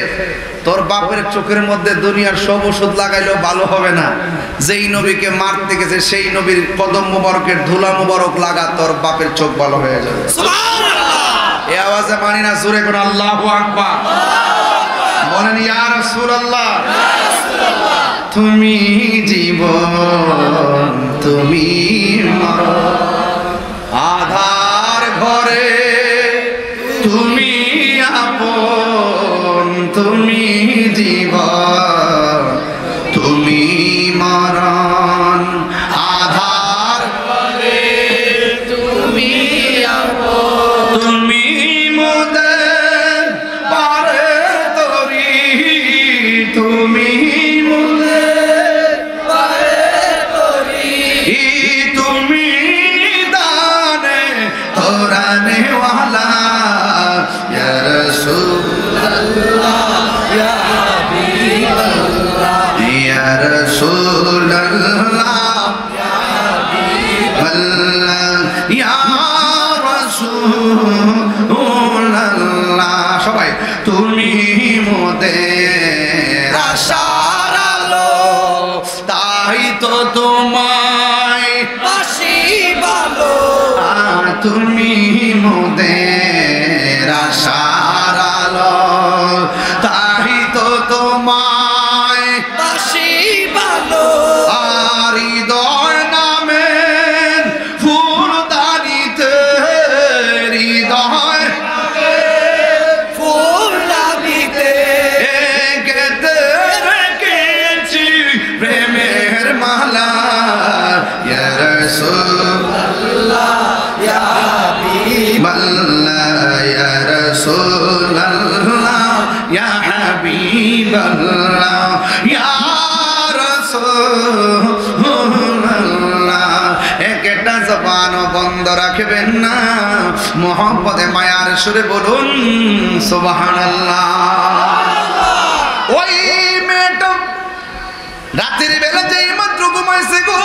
তোর বাপের চোখের মধ্যে দুনিয়ার সব ওষুধ লাগাইলেও ভালো হবে না, যেই নবীকে মারতে গেছে সেই নবীর কদম মোবারকের ধুলা মোবারক লাগা, তোর বাপের চোখ ভালো হয়ে যাবে। সুবহানাল্লাহ! এই আওয়াজে মানি না, জোরে করে আল্লাহু আকবার বলেন। ইয়া রাসূলুল্লাহ, তুমি জীবন তুমি মরণ, আধার ঘরে তুমি আপন, তুমি জীবন তুমি মরণ, আধার ঘরে তুমি আপন, তুমি মোদের পারে তরি, তুমি তুমি দানে তোরানে ওয়ালা ইয়া রাসূলুল্লাহ ইয়া হাবিব তোমায় বাসি ভালো আর তুমি মোদের আশার আলো, তাই তো তোমায় বাসি ভালো আর হৃদয় নামের ফুলদানিতে হৃদয় ফুল দাবিতে গেতে রেখেছি প্রেমের মালা, ইয়া রাসূলুল্লাহ ইয়া হাবিবাল্লাহ, ইয়া রাসূলুল্লাহ ইয়া হাবিবাল্লাহ, ইয়া রাসূলুল্লাহ। একটা জবান বন্ধ রাখবেন না, মোহাম্মদে মায়ার সুরে বলুন সুবহানাল্লাহ। ওই মেয়েটা রাতের বেলা যেই মাত্র ঘুমাইছে গো,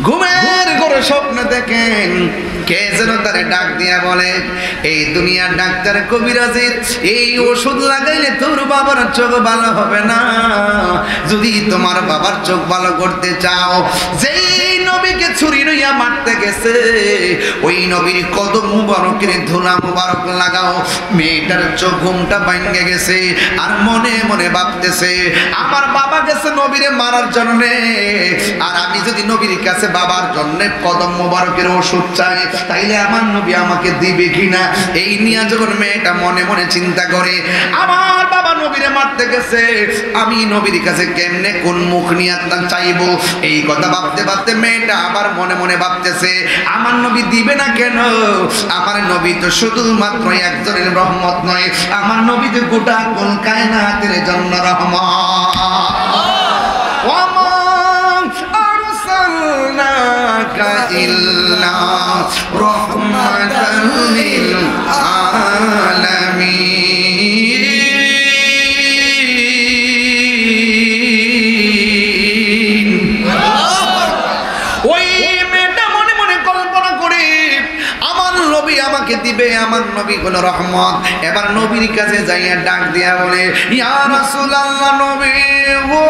ঘুমের ঘরে স্বপ্ন দেখেন কে যেন তারে ডাক দিয়া বলে, এই দুনিয়ার ডাক্তার কবিরাজের এই ওষুধ লাগাইলে তোর বাবার চোখ ভালো হবে না, যদি তোমার বাবার চোখ ভালো করতে চাও যেই নবীকে ছুরি লইয়া মারতে গেছে ওই নবীর কদম মুবারকের ধুলা মুবারক লাগাও। মেয়েটার চোখ ঘুমটা ভাঙে গেছে আর মনে মনে ভাবতেছে আমার বাবা গেছে নবীরে মারার জন্য, আর আমি যদি নবীর কাছে বাবার জন্য কদম মুবারকের ওষুধ চাই তাইলে আমার নবী আমাকে দিবে কিনা। এই নিয়ে যখন মেয়েটা মনে মনে চিন্তা করে আমার বাবা নবীরে মারতে গেছে, আমি নবীর কাছে কেমনে কোন মুখ নিয়ে চাইবো, এই কথা ভাবতে ভাবতে মেয়েটা আবার মনে মনে ভাবতেছে আমার নবী দিবে না কেন, আমার নবী তো শুধুমাত্র একজনের রহমত নয়, আমার নবী তো গোটা কুল কায়নাতের জন্য রহমত। ইল্লা রাহমাতাল লিল আলামিন। ওই মেয়েটা মনে মনে কল্পনা করে আমার নবী আমাকে দিবে, আমার নবী হলো রহমত। এবার নবীর কাছে যাইয়া ডাক দিয়া বলে ইয়া রাসূলুল্লাহ, নবী গো,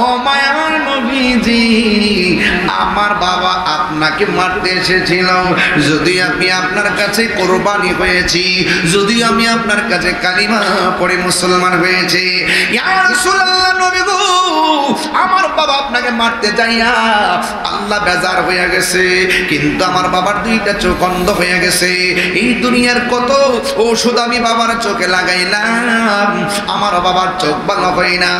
ও মায়ার নবীজি, আমার বাবা আপনাকে মারতে এসেছিল, যদি আমি আপনার কাছে কোরবানি হয়েছি, যদি আমি আপনার কাছে কালিমা পড়ে মুসলমান হয়েছি, ইয়া রাসূলুল্লাহ নবী গো, আমার বাবা আপনাকে মারতে যাইয়া আল্লাহ বেজার হয়ে গেছে, কিন্তু আমার বাবার দুইটা চোখ অন্ধ হয়ে গেছে, এই দুনিয়ার কত ওষুধ আমি বাবার চোখে লাগাইলাম, আমার বাবার চোখ ভালো হয় না,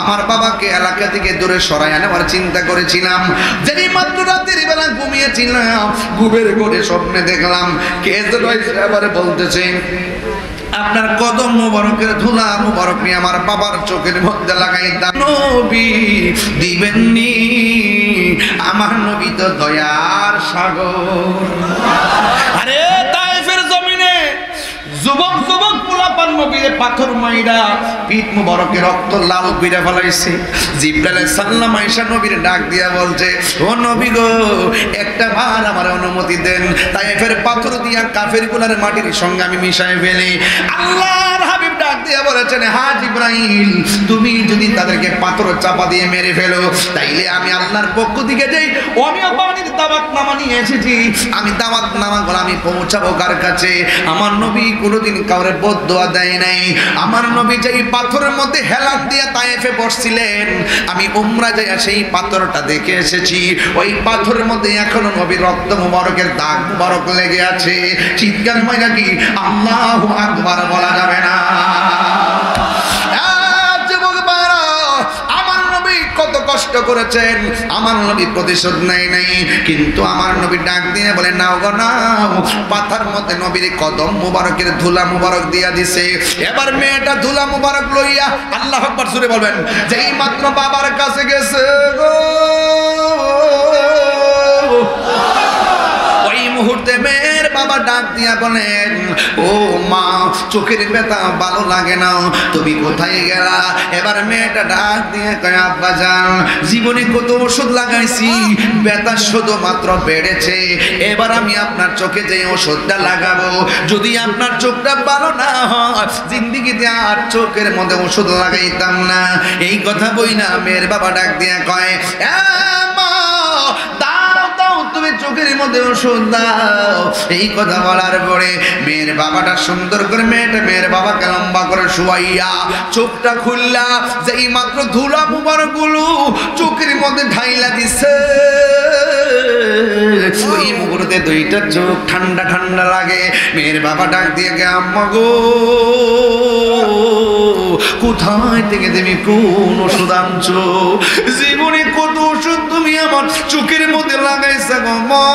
আমার বাবাকে এলাকা থেকে দূরে সরাই আনার চিন্তা করেছিলাম, যেই মাত্র রাতের বেলা ঘুমিয়েছিলাম ঘুমের ঘরে স্বপ্নে দেখলাম কে যেন এবারে বলতেছে আপনার কদম মুবারকের ধুলা মুবারক নিয়ে আমার বাবার চোখের মধ্যে লাগাইতাম, নবী দিবেননি, আমার নবী তো দয়ার সাগর। আরে তায়েফের জমিনে যুবক যুবক পোলাপান নবীরে পাথর মাইরা পিঠ মুবারকে রক্ত লাল কইরা ফলাইছে। জিবরাইল আলাইহিস সালাম আয়েশা নবীর ডাক দিয়া বলছে ও নবী গো, একটা বার আমার অনুমতি দেন, তায়েফের পাথর দিয়া কাফেরগুলোর মাটির সঙ্গে আমি মিশাই ফেলি। আল্লাহর হাবিব ডাক দিয়া বলেছেন হ্যাঁ জিবরাইল, তুমি যদি তাদেরকে পাথর চাপা দিয়ে মেরে ফেলো তাইলে আমি আল্লাহর পক্ষ থেকে যাই অনিয় পানির দাওয়াত নামা নিয়ে এসেছি, আমি দাওয়াত নামাগুলো আমি পৌঁছাবো কার কাছে? আমার নবী কোনোদিন কাউরে বদদোয়া দেয় নাই, আমার নবী যেই পাথরের মধ্যে হেলাত দিয়ে তায়েফে বসছিলেন আমি উমরা যাইয়া সেই পাথরটা দেখে এসেছি, ওই পাথরের মধ্যে এখনো নবীর রক্ত মুবারকের দাগ মুবারক লেগে আছে। চিৎকার মাইরা কি আল্লাহু আকবার বলা যাবে না? কত কষ্ট করেছেন, আমার নবী প্রতিশোধ নেয় নাই, কিন্তু আমার নবী ডাক দিয়ে বলে নাও গো নাও, পাথার মধ্যে নবীর কদম মুবারকের ধুলা মুবারক দিয়া দিছে। এবার মেয়েটা ধুলা মুবারক লইয়া আল্লাহু আকবার জোরে বলবেন, যেই মাত্র বাবার কাছে গেছে গো, ওই মুহূর্তে মেয়ের বাবা বাবা ডাক দিয়া বলেন, ও মা, চোখের ব্যথা ভালো লাগে না, তুমি কোথায় গেলা? এবার মেয়েটা ডাক দিয়ে কয়, আব্বা জান, জীবনে কত ওষুধ লাগাইছি, ব্যথা শুধুমাত্র বেড়েছে, এবার আমি আপনার চোখে যে ওষুধটা লাগাবো, যদি আপনার চোখটা ভালো না হয়, জিন্দিগিতে আর চোখের মধ্যে ওষুধ লাগাইতাম না। এই কথা বই না মেয়ের বাবা ডাক দিয়ে কয়, মা, দাও দাও, তুমি চোখের মধ্যে ওষুধ দাও। এই কথা বলার পরে মেয়ের বাবাটা সুন্দর করে মেয়ের বাবাকে লম্বা করে শুয়াইয়া চোখটা খুললা, যেই মাত্র ধুলা মুবারক গুলো চোখের মধ্যে ঢাইলা দিছে, ওই মুহূর্তে দুইটা চোখ ঠান্ডা ঠান্ডা লাগে। মেয়ের বাবা ডাক দিয়ে গে, আম্মা গো, কোথায় থেকে তুমি কোন ওষুধ আনছো? জীবনে কত ওষুধ তুমি আমার চোখের মধ্যে লাগাইছো গো মা,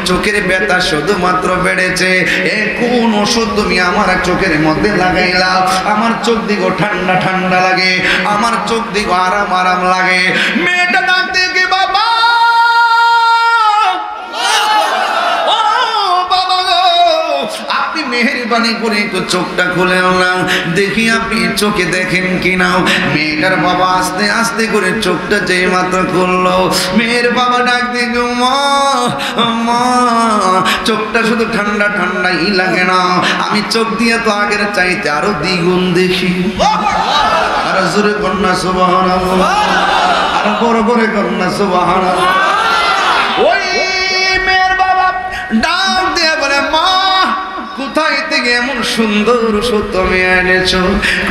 চোখের ব্যথা শুধুমাত্র বেড়েছে, এ কোন ওষুধ তুমি আমার চোখের মধ্যে লাগাইলা? আমার চোখ দিগো ঠান্ডা ঠান্ডা লাগে, আমার চোখ দিগো আরাম আরাম লাগে। মেয়েটা ডাক দিয়ে গে, বাবা, আপনি মেহেরবানি করে একটু চোখটা খুলে না, দেখি আপনি চোখে দেখেন কিনা। মেয়েটার বাবা আস্তে আস্তে করে চোখটা যেই মাত্র খুললো, মেয়ের বাবা ডাক দিয়ে, মা, মা, চোখটা শুধু ঠান্ডা ঠান্ডাই লাগে না, আমি চোখ দিয়ে তো আগের চাইতে আরো দ্বিগুণ দেখি। আরো জোরে কন্যা সুবহানাল্লাহ, আরো বড় করে কন্যা সুবহানাল্লাহ। ওই মেয়ের বাবা ডাক দিয়ে বলে, মা, কোথায় থেকে এমন সুন্দর ওষুধ তুমি এনেছো?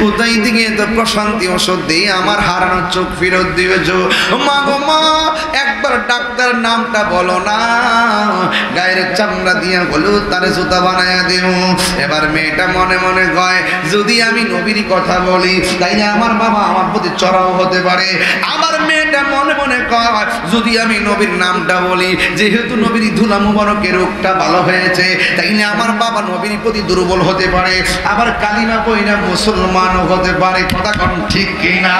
কোথায় থেকে এত প্রশান্তি ওষুধ দিয়ে আমার হারানোর চোখ ফেরত দিয়েছো? মা গো মা, একবার ডাক্তার নামটা বলো না, গায়ের চামড়া দিয়া বলো তার জুতা বানায়া দেব। এবার মেয়েটা মনে মনে কয়, যদি আমি নবীর কথা বলি তাইলে আমার বাবা আমার প্রতি চড়াও হতে পারে। আবার মেয়েটা মনে মনে কয়, যদি আমি নবীর নামটা বলি, যেহেতু নবীর ধুলা মুবারকের রোগটা ভালো হয়েছে, তাইলে আমার বাবা নবীর প্রতি দুর্বল হতে পারে, আবার কালিমা পড়া মুসলমানও হতে পারে। কথা কোন ঠিক কিনা?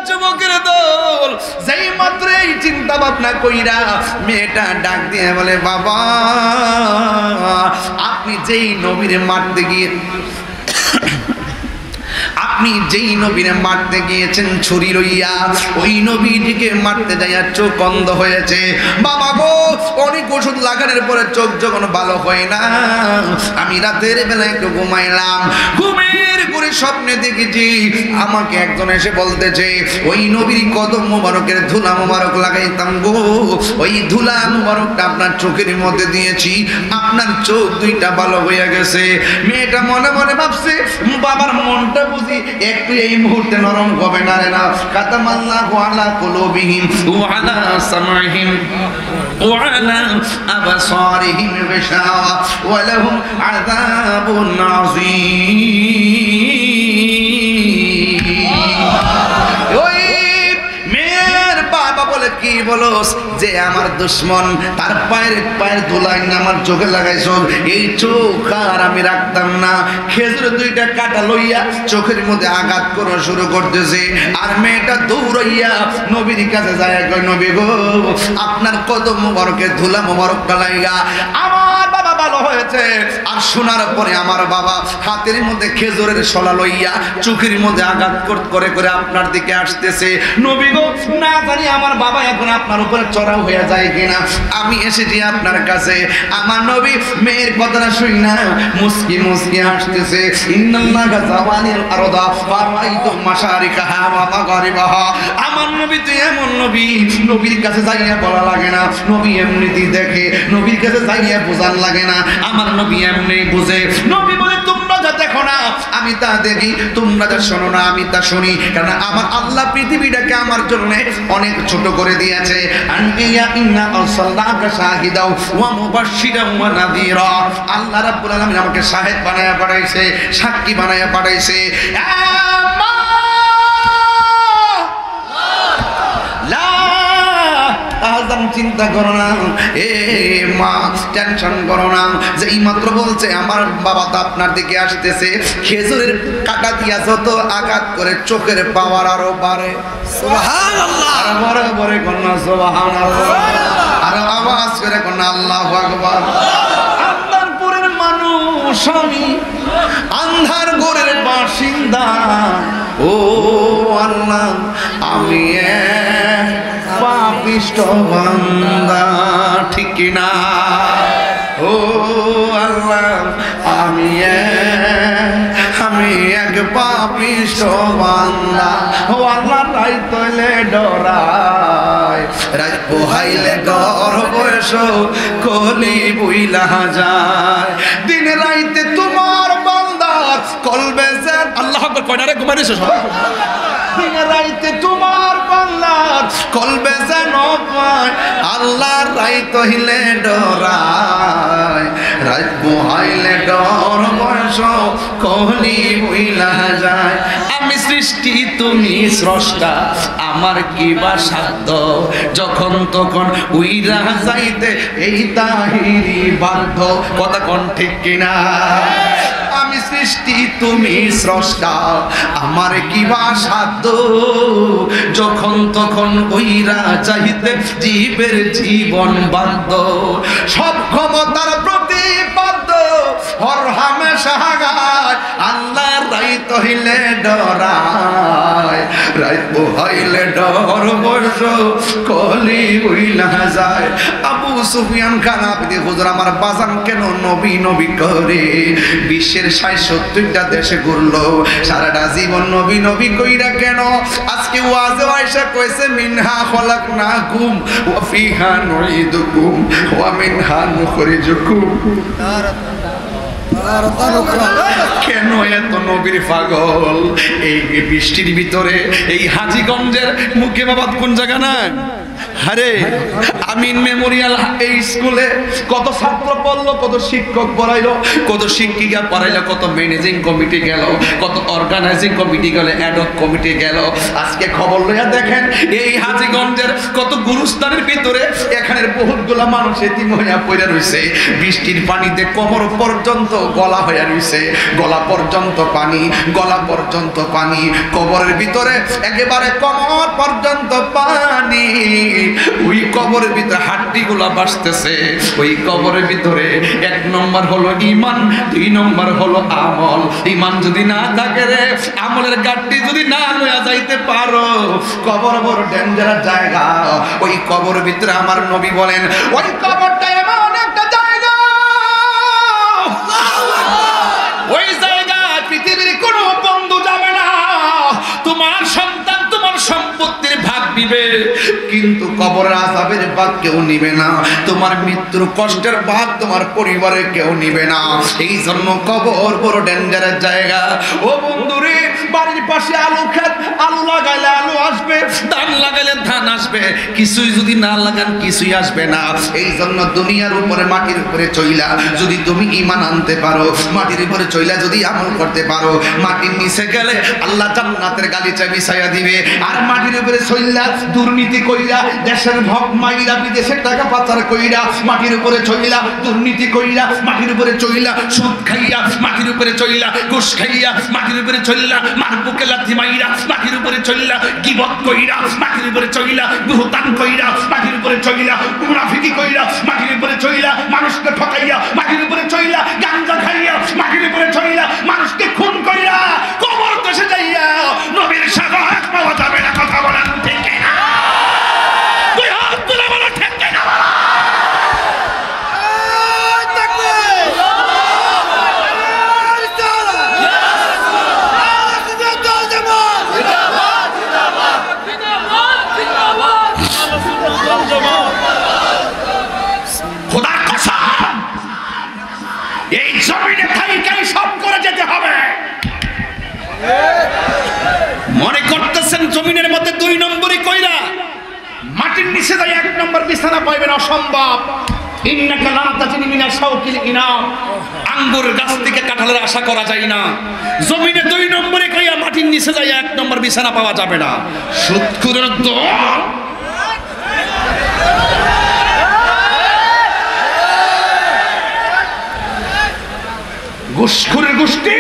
যুবকের দল যেই মাত্র এই চিন্তা ভাবনা কইরা মেয়েটা ডাক দিয়ে বলে, বাবা, আপনি যেই নবীর মারতে গিয়ে আপনি যেই নবীরে মারতে গিয়েছেন ছুরি লইয়া, ওই নবীটিকে মারতে যাইয়া চোখ অন্ধ হয়েছে। বাবা গো, অনেক ওষুধ লাগানোর পরে চোখ যখন ভালো হয় না, আমি রাতের বেলা একটু ঘুমাইলাম, ঘুমের করে স্বপ্নে দেখেছি আমাকে একজন এসে বলতেছে, ওই নবীর কদম মোবারকের ধুলা মোবারক লাগাইতাম গো, ওই ধুলা মোবারকটা আপনার চোখের মধ্যে দিয়েছি, আপনার চোখ দুইটা ভালো হয়ে গেছে। মেয়েটা মনে মনে ভাবছে, বাবার মনটা বুঝি একটু এই মুহূর্তে নরম হবে না রে না। কাতামাল্লাহু আলা কুলুবিহিম ওয়া আলা সামাইহিম ওয়া আলা আবসারিহিম গিশাওয়া ওয়া লাহুম আযাবুন আযীম। ওই মেয়ের বাবা বলে, কি বলস যে আমার দুশ্মন, তার পায়ের ধুলাই আমার চোখে লাগাইছ, এই চোখ আর আমি রাখতাম না। খেজুর দুইটা কাটা লইয়া চোখের মধ্যে আঘাত করা শুরু করতেছে, আর মেয়েটা দৌড়াইয়া নবীর কাছে যায়, কই, নবী গো, আপনার কদম মোবারকের ধুলা মোবারকটা লাইগা আমার বাবা ভালো হয়েছে। আর শোনার পরে আমার বাবা হাতের মধ্যে খেজুরের শলা লইয়া চোখের মধ্যে আঘাত করে করে আপনার দিকে আসতেছে। নবী গো, না জানি আমার বাবা এখন আপনার উপরে চড়াও হয়ে যায় কিনা, আমি এসেছি আপনার কাছে। আমার নবী মেয়ের কথাটা শুই না মুস্কি মুস্কি হাসতেছে। ইন্নাল্লাহা যাওয়ানিল আরদা ফারাইতু মাশারিকাহা ওয়া মাগারিবাহা। আমার নবী তো এমন নবী, নবীর কাছে যাইয়া বলা লাগে না, নবী এমনিতেই দেখে, নবীর কাছে যাইয়া বোঝান লাগে না, আমার নবী এমনি বুঝে। নবী বলে, তোমরা যা দেখো না আমি তা দেখি, তোমরা যা শোনো না আমি তা শুনি, কারণ আমার আল্লাহ পৃথিবীটাকে আমার জন্য অনেক ছোট করে দিয়েছে। আনবিয়া ইন্না আরসালনাকা শাহিদাও ওয়া মুবাশশিরাও ওয়া নাযীরা। আল্লাহ রাব্বুল আলামিন আমাকে শাহিদ বানায়া পাঠাইছে, সাক্ষী বানায়া পাঠাইছে। চিন্তা করো না, এ মা, টেনশন করো না, যে এই মাত্র বলছে আমার বাবা তো আপনার দিকে আসতেছে, খেজুরের কাটা দিয়া যত আঘাত করে চোখের পাওয়ার আরো বাড়ে। সুবহানাল্লাহ, আর বড় বড় কন্যা সুবহানাল্লাহ, আর আওয়াজ আওয়াজ করে কোন আল্লাহু আকবার। আন্ধারপুরের মানুষ আমি, আন্ধার ঘরের বাসিন্দা, ও আল্লাহ আমি এক পাপিষ্ঠ বান্দা, ঠিক কিনা? ও আল্লাহ আমি এক পাপিষ্ঠ বান্দা। ও আল্লাহ রাই তলে ডরাই, রাত পোহাইলে ডর বয়স কলি বুইলা যায়। দিন রাইতে তোমার বান্দা কলবে যে আল্লাহ আকবার কয় না রে ঘুমাইছে সব। দিন রাইতে তোমার বান্দা কলবে যেন পায়, আল্লাহ রাইত হইলে ডরায়, রাত পোহাইলে ডর বয়স কলি বুইলা যায়। আমি সৃষ্টি তুমি স্রষ্টা, আমার কি বা সাধ্য, যখন তখন উইরা যাইতে এই তাহিরি বাধ্য। কথা কোন ঠিক কিনা? আমি সৃষ্টি তুমি স্রষ্টা, আমার কি বা সাধ্য, যখন তখন উইরা যাইতে জীবের জীবন বাধ্য। সব ক্ষমতার প্রতিপাদ্য হর হামেশা গায়, আল্লাহ রাইত হইলে ডরায়, রাইত হইলে ডর বর্ষ কলি উইলা যায়। আবু সুফিয়ান খান আপনি হুজুর আমার বাজান কেন নবী নবী করে বিশ্বের ৬৭টা দেশে ঘুরলো, সারাটা জীবন নবী নবী কইরা কেন? আজকে ওয়াজে আয়েশা কইছে মিনহা খলাকনাকুম ওয়া ফিহা নুঈদুকুম ওয়া মিনহা নুখরিজুকুম। কেন এত নবীর পাগল? এই বৃষ্টির ভিতরে এই হাজীগঞ্জের মুকিমাবাদ কোন জায়গা না? আরে আমিন মেমোরিয়াল এই স্কুলে কত ছাত্র পড়লো, কত শিক্ষক পড়াইলো, কত শিক্ষিকা পড়াইলো, কত ম্যানেজিং কমিটি গেল, কত অর্গানাইজিং কমিটি গেল, অ্যাডক কমিটি গেল। আজকে খবর লইয়া দেখেন এই হাজীগঞ্জের কত গুরুস্থানের ভিতরে এখানের বহুতগুলা মানুষ এতিম হইয়া পড়ে রইছে। বৃষ্টির পানিতে কোমর পর্যন্ত গলা হইয়া রইছে, গলা পর্যন্ত পানি, গলা পর্যন্ত পানি, কবরের ভিতরে একেবারে কোমর পর্যন্ত পানি। ওই কবরের ভিতরে হাড্ডি গুলা বাসতেছে। ওই কবরের ভিতরে ১ নম্বর হলো ঈমান, ২ নম্বর হলো আমল। ঈমান যদি না থাকে রে, আমলের গাড়ি যদি না লইয়া যাইতে পারো, কবর বড় ডেঞ্জারাস জায়গা। ওই কবরের ভিতরে আমার নবী বলেন ওই কবরটা এমন একটা জায়গা, ওই জায়গায় পৃথিবীর কোনো বন্ধু যাবে না। তোমার সন্তান তোমার সম্পত্তির ভাগ দিবে, কিন্তু কবরের আযাবের ভাগ কেউ নিবে না। তোমার মৃত্যুর কষ্টের ভাগ তোমার পরিবারের কেউ নিবে না। এই জন্য কবর বড় ডেঞ্জারাস জায়গা। ও বন্ধুরে, বাড়ির পাশে আলু ক্ষেত, আলু লাগাইলে আলু আসবে, ধান লাগাইলে ধান আসবে, কিছুই যদি না লাগান কিছুই আসবে না। এই জন্য দুনিয়ার উপরে মাটির উপরে চইলা যদি তুমি ঈমান আনতে পারো, মাটির উপরে চইলা যদি আমল করতে পারো, মাটির নিচে গেলে আল্লাহ জান্নাতের গালিচা বিছাইয়া দিবে। আর মাটির উপরে চইলা দুর্নীতি কইরা, দেশের ভোগ মাইরা, বিদেশের টাকা পাচার কইরা, মাটির উপরে চইলা দুর্নীতি কইরা, মাটির উপরে চইলা সুদ খাইয়া, মাটির উপরে চইলা ঘুষ খাইয়া, মাটির উপরে চইলা মার বুকে লাথি মাইরা, মাটির উপরে চইলা গীবত কইরা, মাটির উপরে চইলা বুহতান কইরা, মাটির উপরে চইলা মুনাফিকি কইরা, মাটির উপরে চইলা মানুষকে ঠকাইয়া, মাটির উপরে চইলা গাঞ্জা খাইয়া, মাটির উপরে চইলা মানুষকে খুন কইরা, কবর দেশে যাইয়া নবীর শাফাআত পাওয়া যাবে না। কথা বলেন ঠিক কিনা? তুই হাত তুলে বলো ঠিক কিনা? খোদার কসম, এই জমিনে থাইকাই সব করে যেতে হবে। মনে করতেছেন জমিনের মধ্যে ২ নম্বরই কইরা মাটির নিচে যাই ১ নম্বর বিছানা পাইবেন? অসম্ভব। ইন্নাকা লাম তাজিনি মিনাশ শাওকিল ইনাম, আঙ্গুর গাছ থেকে কাঁঠালের আশা করা যায় না। জমিনে ২ নম্বরে কইয়া মাটির নিচে যাই ১ নম্বর বিছানা পাওয়া যাবে না। সুদখোরের দল, ঘুষখোরের গোষ্ঠী।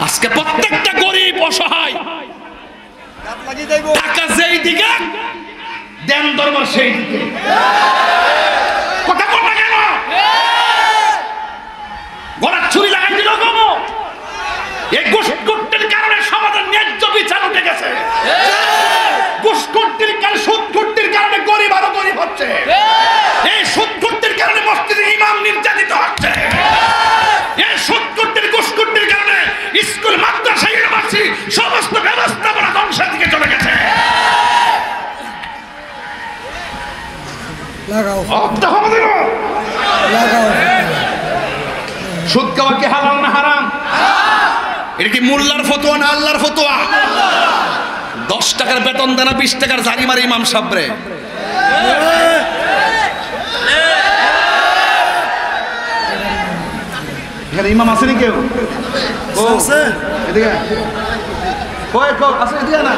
আজকে প্রত্যেকটা গরিব অসহায় টাকা যেই দিকে দেন দরবার সেই দিকে। কথা বল না কেন? গলার ছুরি লাগাই দিল গো। এই ঘুষখোরদের কারণে সমাজের ন্যায্য বিচার উঠে গেছে। ঘুষখোরদের কারণে, সুদখোরদের কারণে গরিব আরো গরিব হচ্ছে। এই সুদখোরদের কারণে মসজিদের ইমাম নির্যাতিত হচ্ছে। এই সুদখোরদের, ঘুষখোরদের কারণে স্কুল, মাদ্রাসা, ইউনিভার্সিটি সমস্ত ব্যবস্থাপনা ধ্বংসের দিকে চলে গেছে। লাগাও লাগাও। সুদ খাওয়া কি হালাল না হারাম? এটা কি মোল্লার ফতোয়া না আল্লাহর ফতোয়া? 10 টাকার বেতন দেনা 20 টাকার জারি মারে ইমাম সাহেবরে। এখানে ইমাম আসেনি কেউ? ও এদিকে কই কই আসে এদিকে না।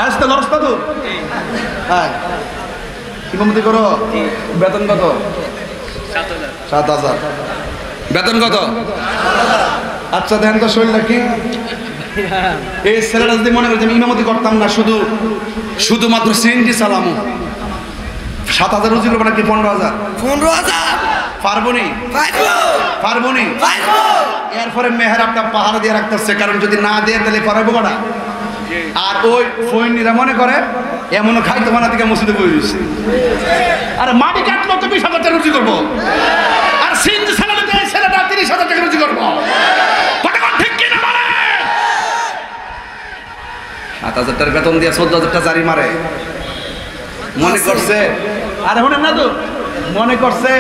আসতে লড়স্তা তো। হ্যাঁ ইমামতি করো। বেতন কত? 7,000। বেতন কত? আচ্ছা দেখেন তো শরীরটা কি। এই ছেলেটা যদি মনে করে যে আমি ইমামতি করতাম না, শুধুমাত্র সিএনজি চালামো, 7,000 রুজি করবো নাকি 15,000? 15,000 পারবনি, পারবনি। এরপরে মেহরাবটা পাহাড় দিয়ে রাখতেছে, কারণ যদি না দিয়ে তাহলে পারবো কটা। আর ওই ফৈনিরা মনে করে এমনও খাইতো মানা থেকে মসজিদে বই দিচ্ছে। আর মাটি কাটলো তো 20,000 টাকা রুজি করবো, আর সিএনজি চালালে তো এই ছেলেটা 30,000 টাকা রুজি করবো। ঠিক কিনা বলে? 7,000 টাকার বেতন দিয়ে 14,000 টাকা জারি মারে। মনে করছে, আরে মনে না তো, মনে করছে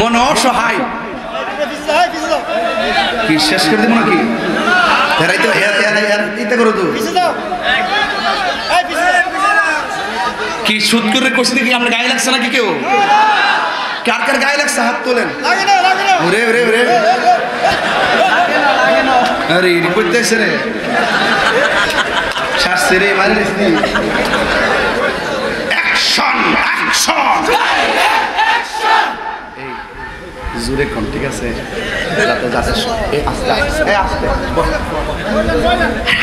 মনে অসহায় কি শেষ করে দিব নাকি? এরাই তো ইতে করো তো কি সুদ করে করছি নাকি? আমরা গায়ে লাগছে নাকি কেউ? কার কার গায়ে লাগছে হাত তোলেন। ওরে ওরে ওরে আরে রিপোর্ট দেখছে রে, শাস্তি রে মারে অ্যাকশন অ্যাকশন। জোরে কোন ঠিক আছে, যাতে যাতে আস্তে আস্তে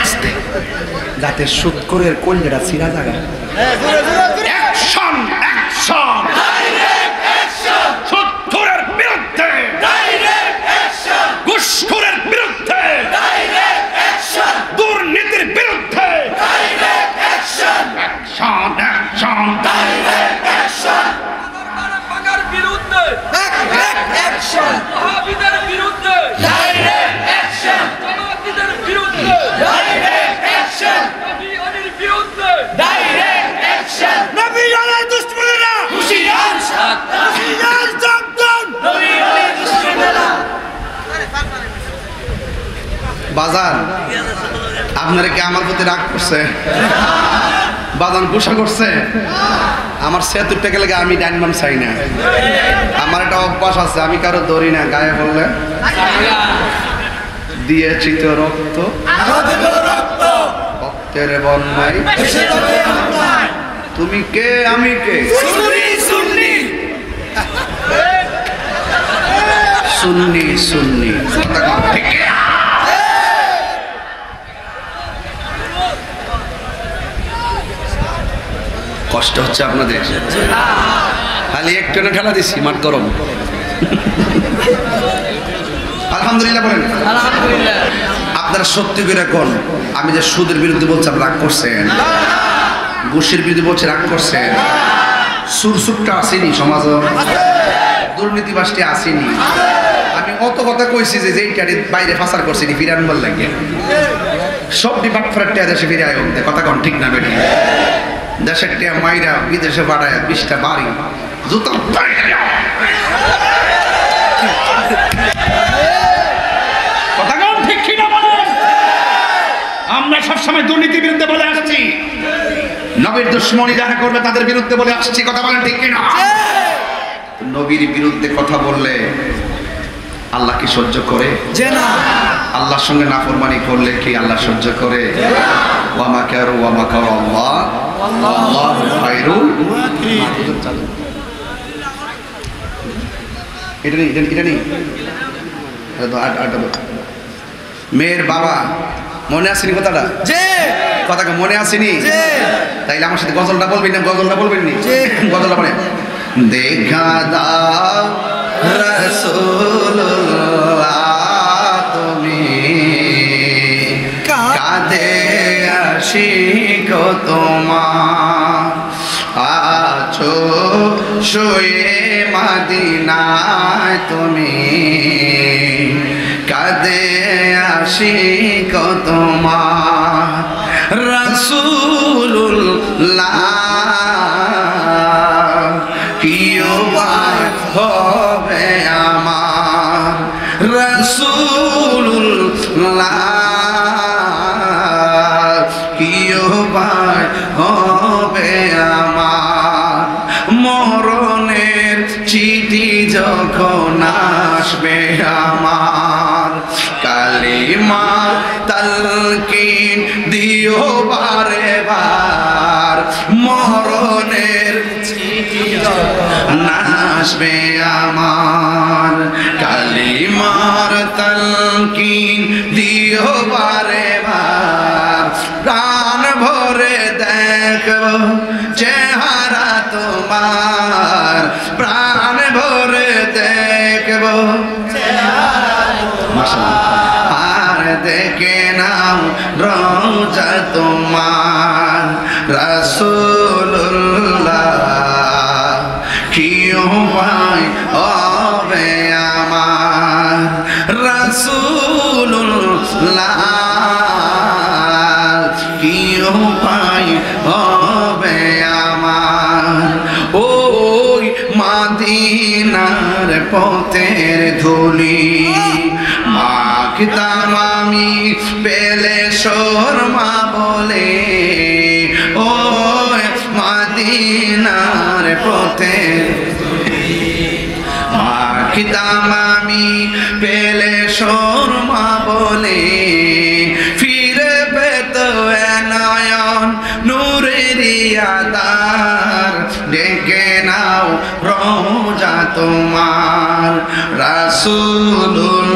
আস্তে যাতে সুদ করে কল্যাণটা ছিঁড়া জায়গা। Action action, direct action. সুদখোরের বিরুদ্ধে ডাইরেক্ট অ্যাকশন, ঘুষখোরের বিরুদ্ধে ডাইরেক্ট অ্যাকশন, দুর্নীতির বিরুদ্ধে direct action. Action action, direct action. ওয়াহাবিদের বিরুদ্ধে ডাইরেক্ট অ্যাকশন, জামাতিদের বিরুদ্ধে ডাইরেক্ট অ্যাকশন, নবী আলীর বিরুদ্ধে ডাইরেক্ট অ্যাকশন। নবী আলীর দুশমনেরা হুশিয়ার সাবধান, হুশিয়ার সাবধান, নবী আলীর দুশমনেরা। বাজার আপনারা কি আমার প্রতি রাগ করছে? বাদান গুসা করছে? আমার ৭০ টাকা লেগে আমি ডাইনবাম চাই না। আমার একটা অভ্যাস আছে, আমি কারো ধরি না, গায়ে বললে দিয়েছি তো রক্ত, রক্তের বন্যায় তুমি কে আমি কে? সুন্নি সুন্নি। কষ্ট হচ্ছে আপনাদের? খালি একটু না ঠেলা দিচ্ছি, মাঠ গরম। আলহামদুলিল্লাহ বলেন। আলহামদুলিল্লাহ। আপনারা সত্যি করে কোন, আমি যে সুদের বিরুদ্ধে বলছি আপনি রাগ করছেন? ঘুষের বিরুদ্ধে বলছি রাগ করছেন? সুরসুরটা আসেনি সমাজ, দুর্নীতিবাসটি আসেনি। আমি অত কথা কইছি যে যেইটারে বাইরে ফাঁসার করছি ফিরান বল লাগে সব ডিপার্টমেন্টে দেশে ফিরে আয়। কথা কোন ঠিক না বেটি? দেশের টিয়া মাইরা বিদেশে পাঠায় 20টা বাড়ি জুতো। কথা কোন ঠিক কিনা বলেন? আমরা সবসময় দুর্নীতির বিরুদ্ধে বলে আসছি, নবীর দুশ্মনী যারা করবে তাদের বিরুদ্ধে বলে আসছি। কথা বলেন ঠিক কিনা? নবীর বিরুদ্ধে কথা বললে আল্লাহ কি সহ্য করে? আল্লাহর সঙ্গে নাফরমানি করলে কি আল্লাহ সহ্য করে? ওয়া মাকারু ওয়া মাকার আল্লাহ আল্লাহু খায়রুল মাকিরিন। এটা নেই। মেয়ের বাবা মনে আছে কথাটা? কথা মনে আসেনি? তাইলে আমার সাথে গজলটা বলবেন না? গজলটা বলবেন নি? গজলটা বলেন। দেখা দাও রাসূলুল্লাহ তুমি কাঁধে আশিক তোমার, আছো শুয়ে মদিনায় তুমি কাঁধে আশিক তোমার, রাসূলুল্লাহ কি উপায় হবে আমার, রাসূলুল্লাহ কি উপায় হবে আমার, মরণের চিঠি যখন আসবে আমার, কালিমা তালকিন দিও বারে বার, মরণের চিঠি যখন আসবে আমার, কালিমার তালকিন দিও বারে বার, প্রাণ ভরে দেখব চেহারা তোমার, প্রাণ ভরে দেখব আর দেখে নাও রওজা তোমার, রাসূলুল্লাহ কি উপায় হবে আমার, রাসূলুল্লাহ কি উপায় হবে আমার, ওই মদিনার পথের ধুলি মাখতাম আমি পেলে শর্মা বলে, ওই মদিনার পথের মাখতাম আমি পেলে শর্মা বলে, ফিরে পেত নয়ন নূরের আধার, ডেকে নাও রওজা তোমার, রাসূলুল্লাহ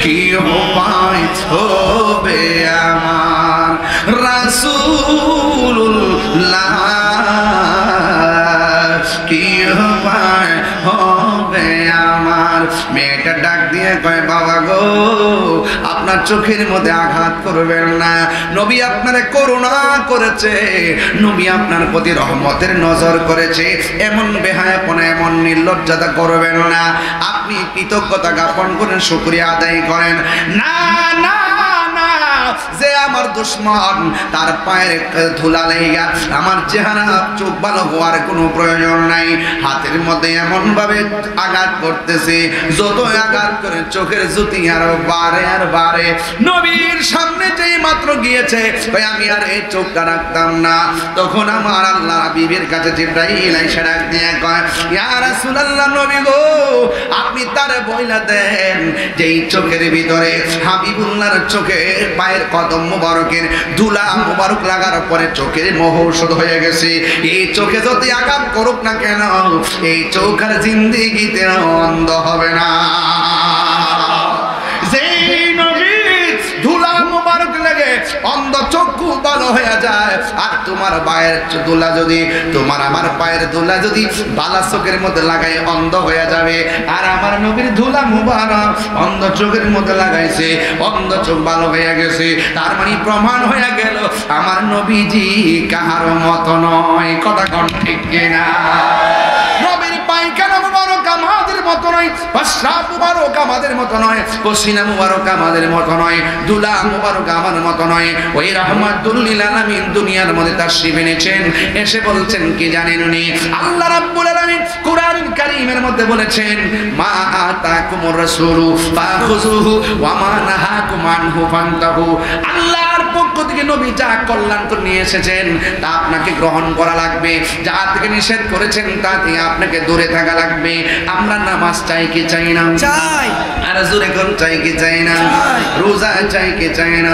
কি উপায় হবে আমার, রাসূলুল্লাহ কি উপায় হবে আমার। মেয়েটা ডাক দিয়ে কয়, বাবা গো আপনার চোখের মধ্যে আঘাত করবেন না, নবী আপনারে করুণা করেছে, নবী আপনার প্রতি রহমতের নজর করেছে, এমন বেহায়াপনা এমন নির্লজ্জতা করবেন না, আপনি কৃতজ্ঞতা জ্ঞাপন করেন, শুকরিয়া আদায় করেন। না না না, যে আমার দুশ্মন তার পায়ের ধুলা লেগা আমার চেহারা চোখ ভালো হওয়ার কোনো প্রয়োজন নাই, হাতের মধ্যে এমন ভাবে আঘাত করতেছে, যত আঘাত করে চোখের জ্যোতি আরো বাড়ে আর বাড়ে। নবীর সামনে যেই মাত্র গিয়েছে আমি আর এই চোখটা রাখতাম না, তখন আমার আল্লাহ হাবিবের কাছে জিবরাইল আইসা ডাক দিয়ে কয়, ইয়া রাসূলুল্লাহ নবী গো আপনি তারে বইলা দেন যে এই চোখের ভিতরে হাবিবুল্লাহর চোখে পায়ের কদম মুবারকের ধুলা মুবারক লাগার পরে চোখের মোহ ঔষধ হয়ে গেছে, এই চোখে যদি আঘাত করুক না কেন এই চোখ আর জিন্দেগিতে অন্ধ হবে না। অন্ধ চক্ষু ভালো হয়ে যায়, আর তোমার পায়ের দোলা যদি তোমার আমার পায়ের দোলা যদি বালা চোখের মধ্যে লাগাই অন্ধ হয়ে যাবে, আর আমার নবীর ধুলা মুবারক অন্ধ চোখের মধ্যে লাগাইছে, অন্ধ চোখ ভালো হয়ে গেছে, তার মানে প্রমাণ হয়ে গেল আমার নবীজি কাহার মতো নয়। কথা কোন ঠিক কিনা? নবীর পায়খানা মুবারক আমাদের মতো নয়, প্রস্রাব মুবারক আমাদের মতো নয়, পসিনা মুবারক আমাদের মতো নয়, দুলা মুবারক আমার মতো নয়। ওই রাহমাতুল লিল আলামিন দুনিয়ার মধ্যে তাশরীফ এনেছেন, এসে বলছেন কি জানেন উনি? আল্লাহ রাব্বুল আলামিন কুরআন কারীমের মধ্যে বলেছেন, মা আতাকুমুর রাসূলু ফাখুযুহু ওয়া মা নাহাকুম আনহু ফান্তাহু। আল্লাহর পক্ষ থেকে নবী যা কল্যাণ করে নিয়ে এসেছেন তা আপনাকে গ্রহণ করা লাগবে, যা থেকে নিষেধ করেছেন তা থেকে আপনাকে দূরে থাকা লাগবে। আমরা নামাজ চাই কি চাই না? চাই। আর জোরে কোন চাই কি চাই না? রোজা চাই কি চাই না?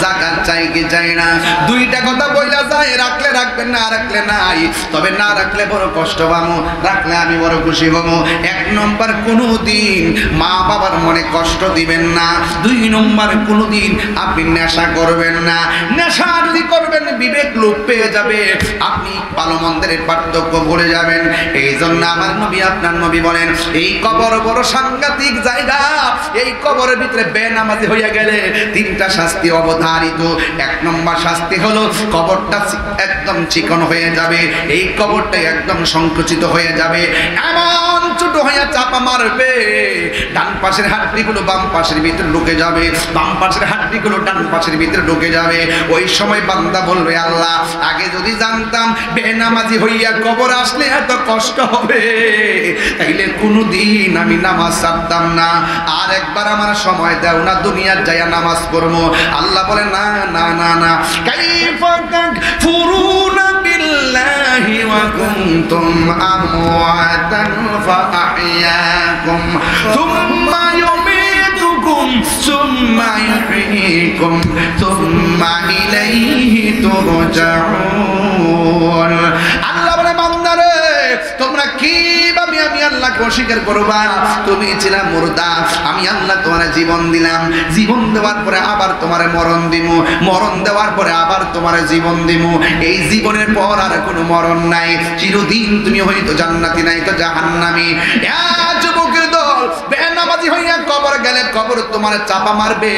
যাকাত চাই কি চাই না? দুইটা কথা বইলা যায়, রাখলে রাখবেন, না রাখলে নাই। তবে না রাখলে বড় কষ্ট পাবো, রাখলে আমি বড় খুশি হবো। এক নম্বর, কোনোদিন মা বাবার মনে কষ্ট দিবেন না। দুই নম্বর, কোনোদিন আপনি নেশা করবেন না। নেশা যদি করবেন বিবেক লোপ পেয়ে যাবে, আপনি ভালো মন্দের পার্থক্য ভুলে যাবেন। এই জন্য আমার নবী, আপনার নবী বলেন, এই কবর বড় সাংঘাতিক জায়গা। এই কবরের ভিতরে বেনামাজি হইয়া গেলে তিনটা শাস্তি অবধারিত। এক নম্বর শাস্তি হলো কবরটা একদম চিকন হয়ে যাবে, এই কবরটা একদম সংকুচিত হয়ে যাবে, এমন ছোট হইয়া চাপা মারবে, ডান পাশের হাড্ডিগুলো বাম পাশের ভিতরে ঢুকে যাবে, বাম পাশের হাড্ডিগুলো ডান পাশের ভিতরে ঢুকে যাবে। ওই সময় বান্দা বলবে, আল্লাহ, আগে যদি জানতাম বেনামাজি হইয়া কবর আসলে এত কষ্ট হবে, তাইলে কোনোদিন আমি নামাজ ছাড়তাম না। আর একবার আমার সময় দাও না, দুনিয়ার যাইয়া নামাজ পড়বো। আল্লাহ বলে, না না না না, কাইফা তাকফুরুনা বিল্লাহি ওয়া কুনতুম আমওয়াতান ফাআহইয়াকুম সুম্মা ইউমীতুকুম সুম্মা ইউহয়ীকুম সুম্মা ইলাইহি তুরজাউন। আল্লাহ বলে, বান্দারে, তোমরা কিভাবে আমি আল্লাহকে অস্বীকার করবা? তুমি ছিলা মুর্দা, আমি আল্লাহ তোমার জীবন দিলাম, জীবন দেওয়ার পরে আবার তোমার মরণ দিমু, মরণ দেওয়ার পরে আবার তোমার জীবন দিমু। এই জীবনের পর আর কোনো মরণ নাই, চিরদিন তুমি হয়তো জান্নাতি নাই তো জাহান্নামী। যুবকের দল, বেনামাজি হইয়া কবর গেলে কবর তোমার চাপা মারবে,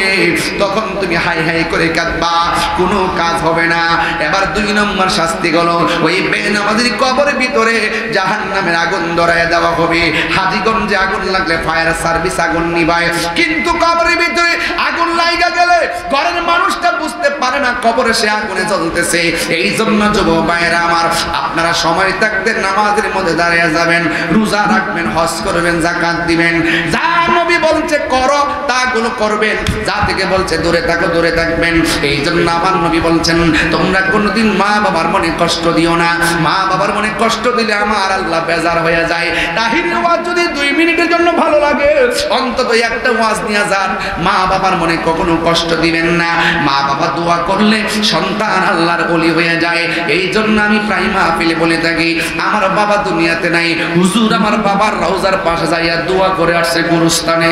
তখন তুমি হাই হাই করে কাঁদবা, কোনো কাজ হবে না। এবার দুই নম্বর শাস্তি হলো, ওই বেনামাজির কবরের ভিতরে জাহান্নামের আগুন ধরায় দেওয়া হবে। হাজীগঞ্জে আগুন লাগলে ফায়ার সার্ভিস আগুন নিভায়, কিন্তু কবরের ভিতরে আগুন লাইগা গেলে ঘরের মানুষটা বুঝতে পারে না কবরে সে আগুনে জ্বলতেছে। এই জন্য যুবক ভাইয়েরা আমার, আপনারা সময় থাকতে নামাজের মধ্যে দাঁড়িয়ে যাবেন, রোজা রাখবেন, হজ করবেন, যাকাত দিবেন। যা নবী বলছে করো তাগুলো করবেন, যা থেকে বলছে দূরে থাকো দূরে থাকবেন। এই জন্য আমার নবী বলছেন, তোমরা কোনোদিন মা বাবার মনে কষ্ট দিও না। মা বাবার মনে কষ্ট দিলে আমার আল্লাহ বেজার হয়ে যায়। তাহির ওয়াজ যদি 2 মিনিটের জন্য ভালো লাগে, অন্তত একটা ওয়াজ নিয়ে যান। মা বাবার মনে কখনো কষ্ট দিবেন না। মা বাবা দোয়া করলে সন্তান আল্লাহর ওলি হয়ে যায়। এই জন্য আমি প্রায় মাহফিলে বলে থাকি, আমার বাবা দুনিয়াতে নাই, হুজুর আমার বাবার রওজার পাশে যাইয়া দোয়া করে আসছে গুরুস্থানে।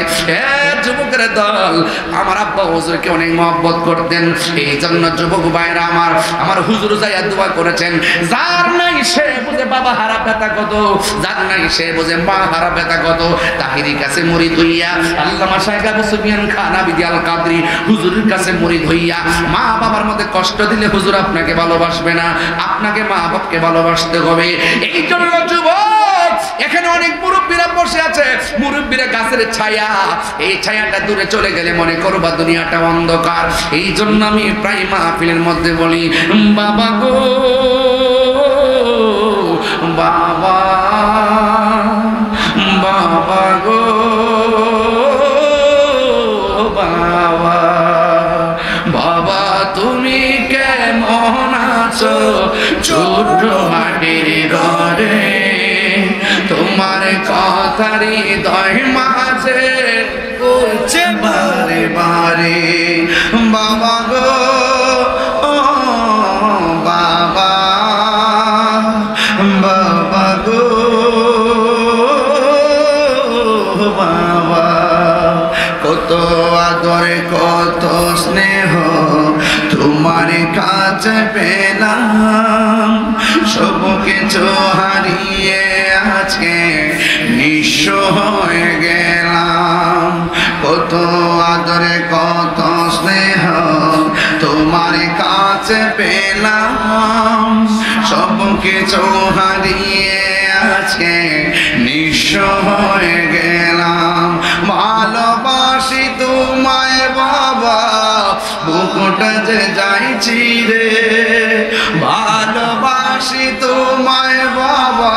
যুবকের দল, আমার আব্বা হুজুরকে অনেক মহব্বত করতেন। এই জন্য যুবক ভাইরা আমার হুজুর যাইয়া দোয়া করেছেন। যার নাই সে বুঝে বাবা হারা ব্যথা কত, যার নাই সে বুঝে মা হারা ব্যথা কত। তাহিরি কাছে মুরিদ হইয়া আল্লামা শাইখ আবু সুফিয়ান খান আবিদি আল কাদরি হুজুরের কাছে মুরিদ হইয়া, মা বাবার মধ্যে কষ্ট দিলে হুজুর আপনাকে ভালোবাসবে না, আপনাকে মা বাপকে ভালোবাসতে হবে। এই জন্য যুবক, এখানে অনেক মুরব্বীরা বসে আছে, মুরব্বীরা গাছের ছায়া, এই ছায়াটা দূরে চলে গেলে মনে করবা দুনিয়াটা অন্ধকার। এই জন্য আমি প্রায় মাহফিলের মধ্যে বলি, বাবা গো বাবা, বাবা গো বাবা, বাবা তুমি কেমন আছো ছোট মাটির ঘরে, তোমার কথারি হৃদয় মাঝে বলছে বারে বারে, বাবা গো ও বাবা, বাবা গো বাবা, কত আদরে কত স্নেহ তোমার কাছে পেলাম, সব কিছু হারিয়ে আজকে নিঃস্ব হয়ে গেলাম। কত আদরে কত স্নেহ তোমার কাছে পেলাম, সব কিছু হারিয়ে আজকে নিঃস্ব হয়ে গেলাম। ভালোবাসি তোমায় বাবা, বুকটা যে যাইছি রে, ভালোবাসি তোমায় বাবা,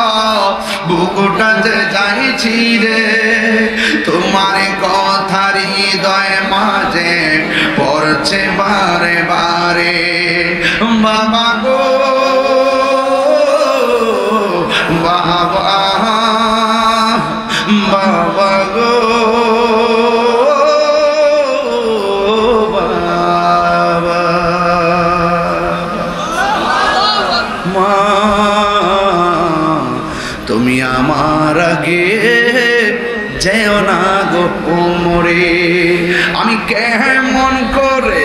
বুকটা যে যাইছি রে, তোমার কথার হৃদয় মাঝে পর করছে বারে বারে বাবা গো বাবা বাবা গো বাবা মা তুমি আমার আগে যেও না গো মরে আমি কেমন করে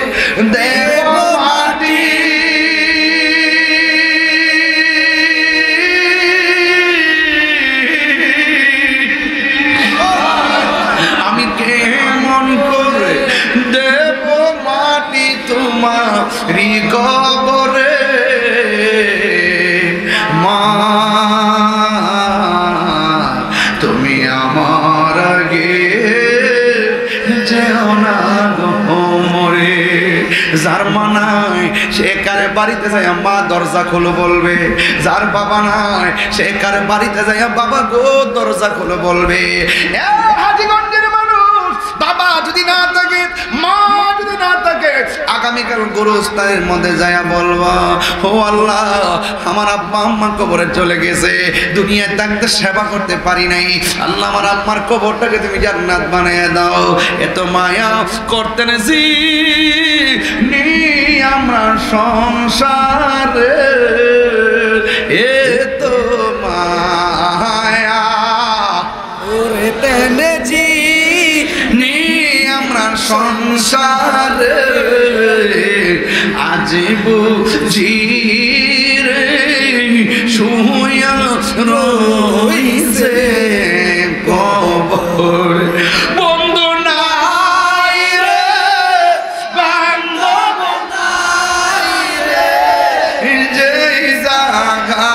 দেব মাটি আমি কেমন করে দেব মাটি তোমারি কবরে মা তুমি আমার আগে যেও না গো মরে যার মা নাই সে কারে বাড়িতে যায় মা দরজা খোলো বলবে যার বাবা নাই সে কারে বাড়িতে যায় বাবা গো দরজা খোলো বলবে হাজীগঞ্জের মানুষ বাবা যদি না থাকে মা যদি না থাকে আগামীকাল গোরস্থানের মধ্যে যায়া বলবা ও আল্লাহ আমার আব্বা আম্মা কবরে চলে গেছে দুনিয়ায় থাকতে সেবা করতে পারি নাই আল্লাহ আমার আম্মার কবরটাকে তুমি জান্নাত বানিয়ে দাও এত মায়া করতে নেছি নি আমরা সংসারে এত মায়া ওরে তেনেজি নি আমরা সংসারে আজীব জিরে শুয়া রইছে কবর বন্ধু নাই রে বান্ধব নাই রে যেই জায়গা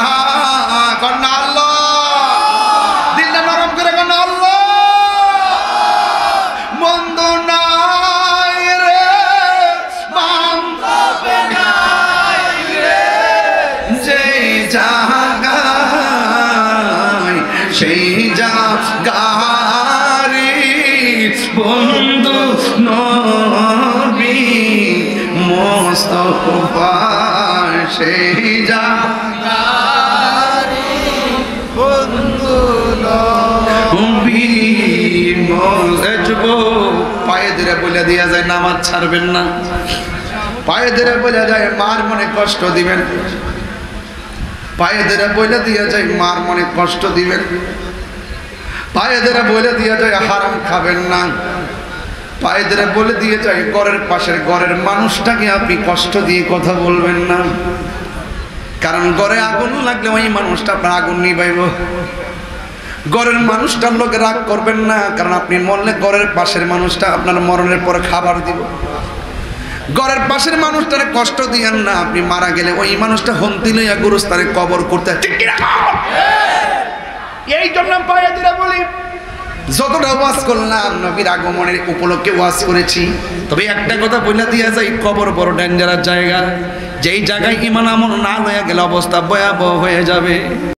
কন্যা আল্লাহ দিলটা নরম করে কন্যা আল্লাহ বন্ধু নাই রে বান্ধব নাই রে যেই জায়গায় সেই জায়গারি বন্ধু নবী মুস্তাফা সেই জায়গারি বন্ধু নবী মজবো পায়ে ধরে বলে দিয়া যায় নামাজ ছাড়বেন না পায়ে ধরে বলে যায় মার মনে কষ্ট দিবেন পায়ে ধরে বলে দিয়া যায় মার মনে কষ্ট দিবেন পায়ে ধরে বলে দিয়া যায় হারাম খাবেন না পায়ে ধরে বলে দিয়ে যায় ঘরের পাশের ঘরের মানুষটাকে আপনি কষ্ট দিয়ে কথা বলবেন না কারণ ঘরে আগুন লাগলে ওই মানুষটা আপনার আগুন নিবাইব ঘরের মানুষটার লোকে রাগ করবেন না কারণ আপনি মরলে ঘরের পাশের মানুষটা আপনার মরণের পরে খাবার দিব ঘরের পাশের মানুষটারে কষ্ট দিয়েন না আপনি মারা গেলে ওই মানুষটা হন্তি লইয়া গুরুস্থানে কবর করতে ঠিক কি না এই জন্য পায়ে দিরা বলি যতটা ওয়াজ করলাম নবীর আগমনের উপলক্ষে ওয়াজ করেছি তবে একটা কথা বলে দিয়া যায় কবর বড় ডেঞ্জারাস জায়গা যেই জায়গায় ঈমান আমল না লইয়া গেলে অবস্থা ভয়াবহ হয়ে যাবে